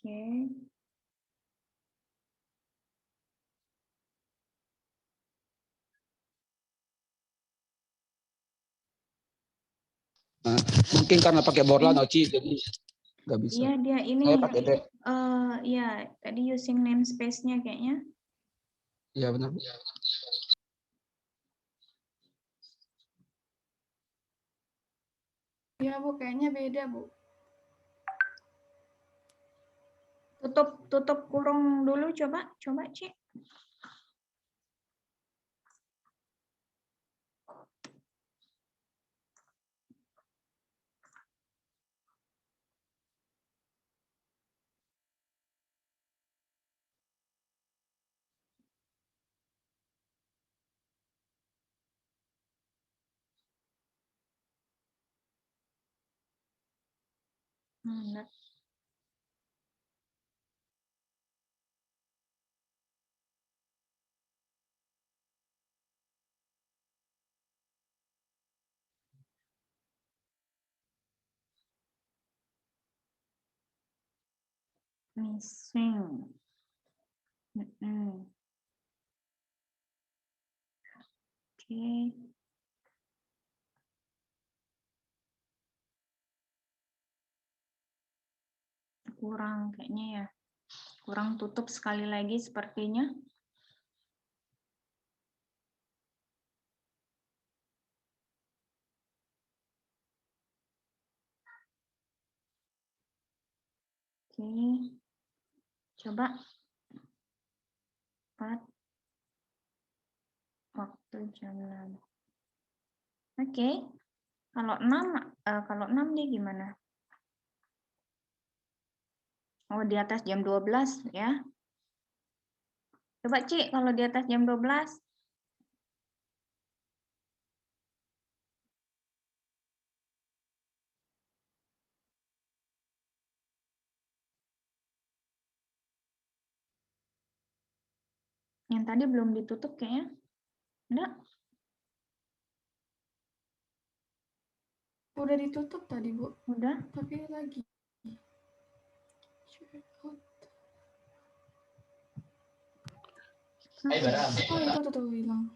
Oke. Mungkin karena pakai Borlan Oci jadi nggak bisa. Iya, dia ini. Saya pakai Dep. Iya, tadi using namespace-nya kayaknya. Iya benar Bu. Iya, Bu, kayaknya beda, Bu. Tutup kurung dulu coba Ci. Enggak. Missing. Oke. Kurang kayaknya ya. Kurang tutup sekali lagi sepertinya. Oke. Coba. 4. Waktu jam 6. Oke. Kalau 6 dia gimana? Oh, di atas jam 12 ya. Coba Ci, kalau di atas jam 12. Yang tadi belum ditutup kayaknya. Enggak? Udah ditutup tadi, Bu. Udah? Tapi lagi. Oh, itu tuh hilang.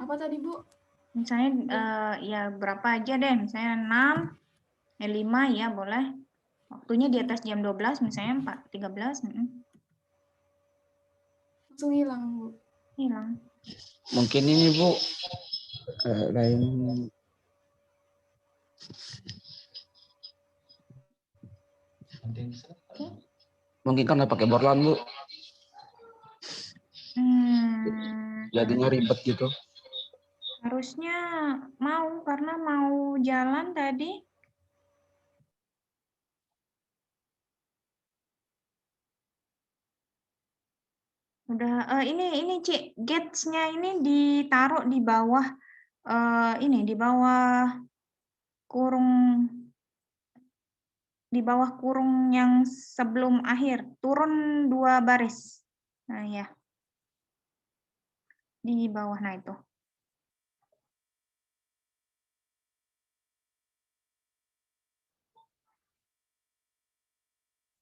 Apa tadi, Bu? Misalnya ya berapa aja deh, misalnya 6, 5 ya boleh. Waktunya di atas jam 12, misalnya 4.13. Langsung hilang, Bu. Hilang. Mungkin ini Bu, lain mungkin karena pakai borlan Bu, jadinya ribet gitu. Harusnya mau, karena mau jalan tadi. Udah, ini Cik, gates-nya ini ditaruh di bawah, ini di bawah kurung yang sebelum akhir, turun 2 baris. Nah ya, di bawah, nah itu.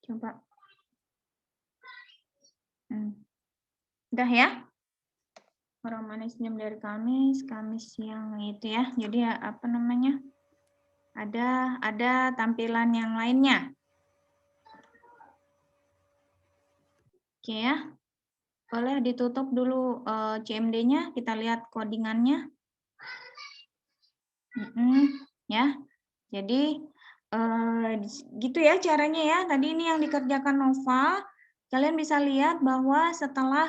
Coba. Udah ya? Orang manis jam dari Kamis, Kamis siang itu ya. Jadi apa namanya? Ada tampilan yang lainnya. Oke ya. Boleh ditutup dulu CMD-nya, kita lihat codingannya. Ya. Jadi gitu ya caranya ya. Tadi ini yang dikerjakan Nova. Kalian bisa lihat bahwa setelah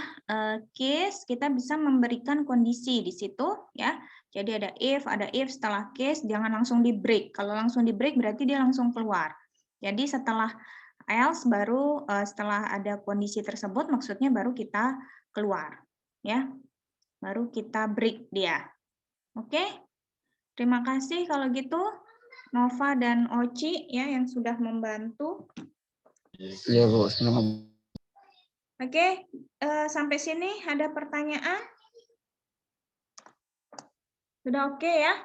case kita bisa memberikan kondisi di situ ya. Jadi ada if setelah case, jangan langsung di break. Kalau langsung di break berarti dia langsung keluar. Jadi setelah else baru setelah ada kondisi tersebut maksudnya baru kita keluar ya. Baru kita break dia. Oke? Terima kasih kalau gitu Nova dan Oci ya yang sudah membantu. Iya Bu, senang. Oke, sampai sini ada pertanyaan? Sudah oke ya?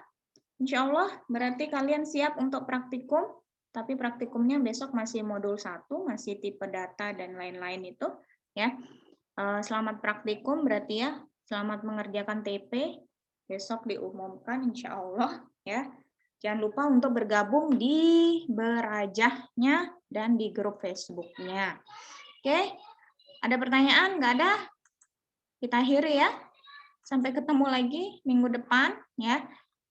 Insya Allah berarti kalian siap untuk praktikum, tapi praktikumnya besok masih modul 1, masih tipe data dan lain-lain itu. Ya, selamat praktikum berarti ya, selamat mengerjakan TP, besok diumumkan insya Allah ya. Jangan lupa untuk bergabung di Berajahnya dan di grup Facebooknya. Oke. Ada pertanyaan? Nggak ada? Kita akhiri ya. Sampai ketemu lagi minggu depan ya.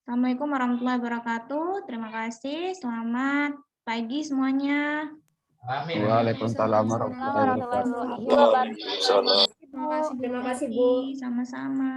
Assalamualaikum warahmatullahi wabarakatuh. Terima kasih. Selamat pagi semuanya. Waalaikumsalam warahmatullahi wabarakatuh. Terima kasih, Bu. Sama-sama.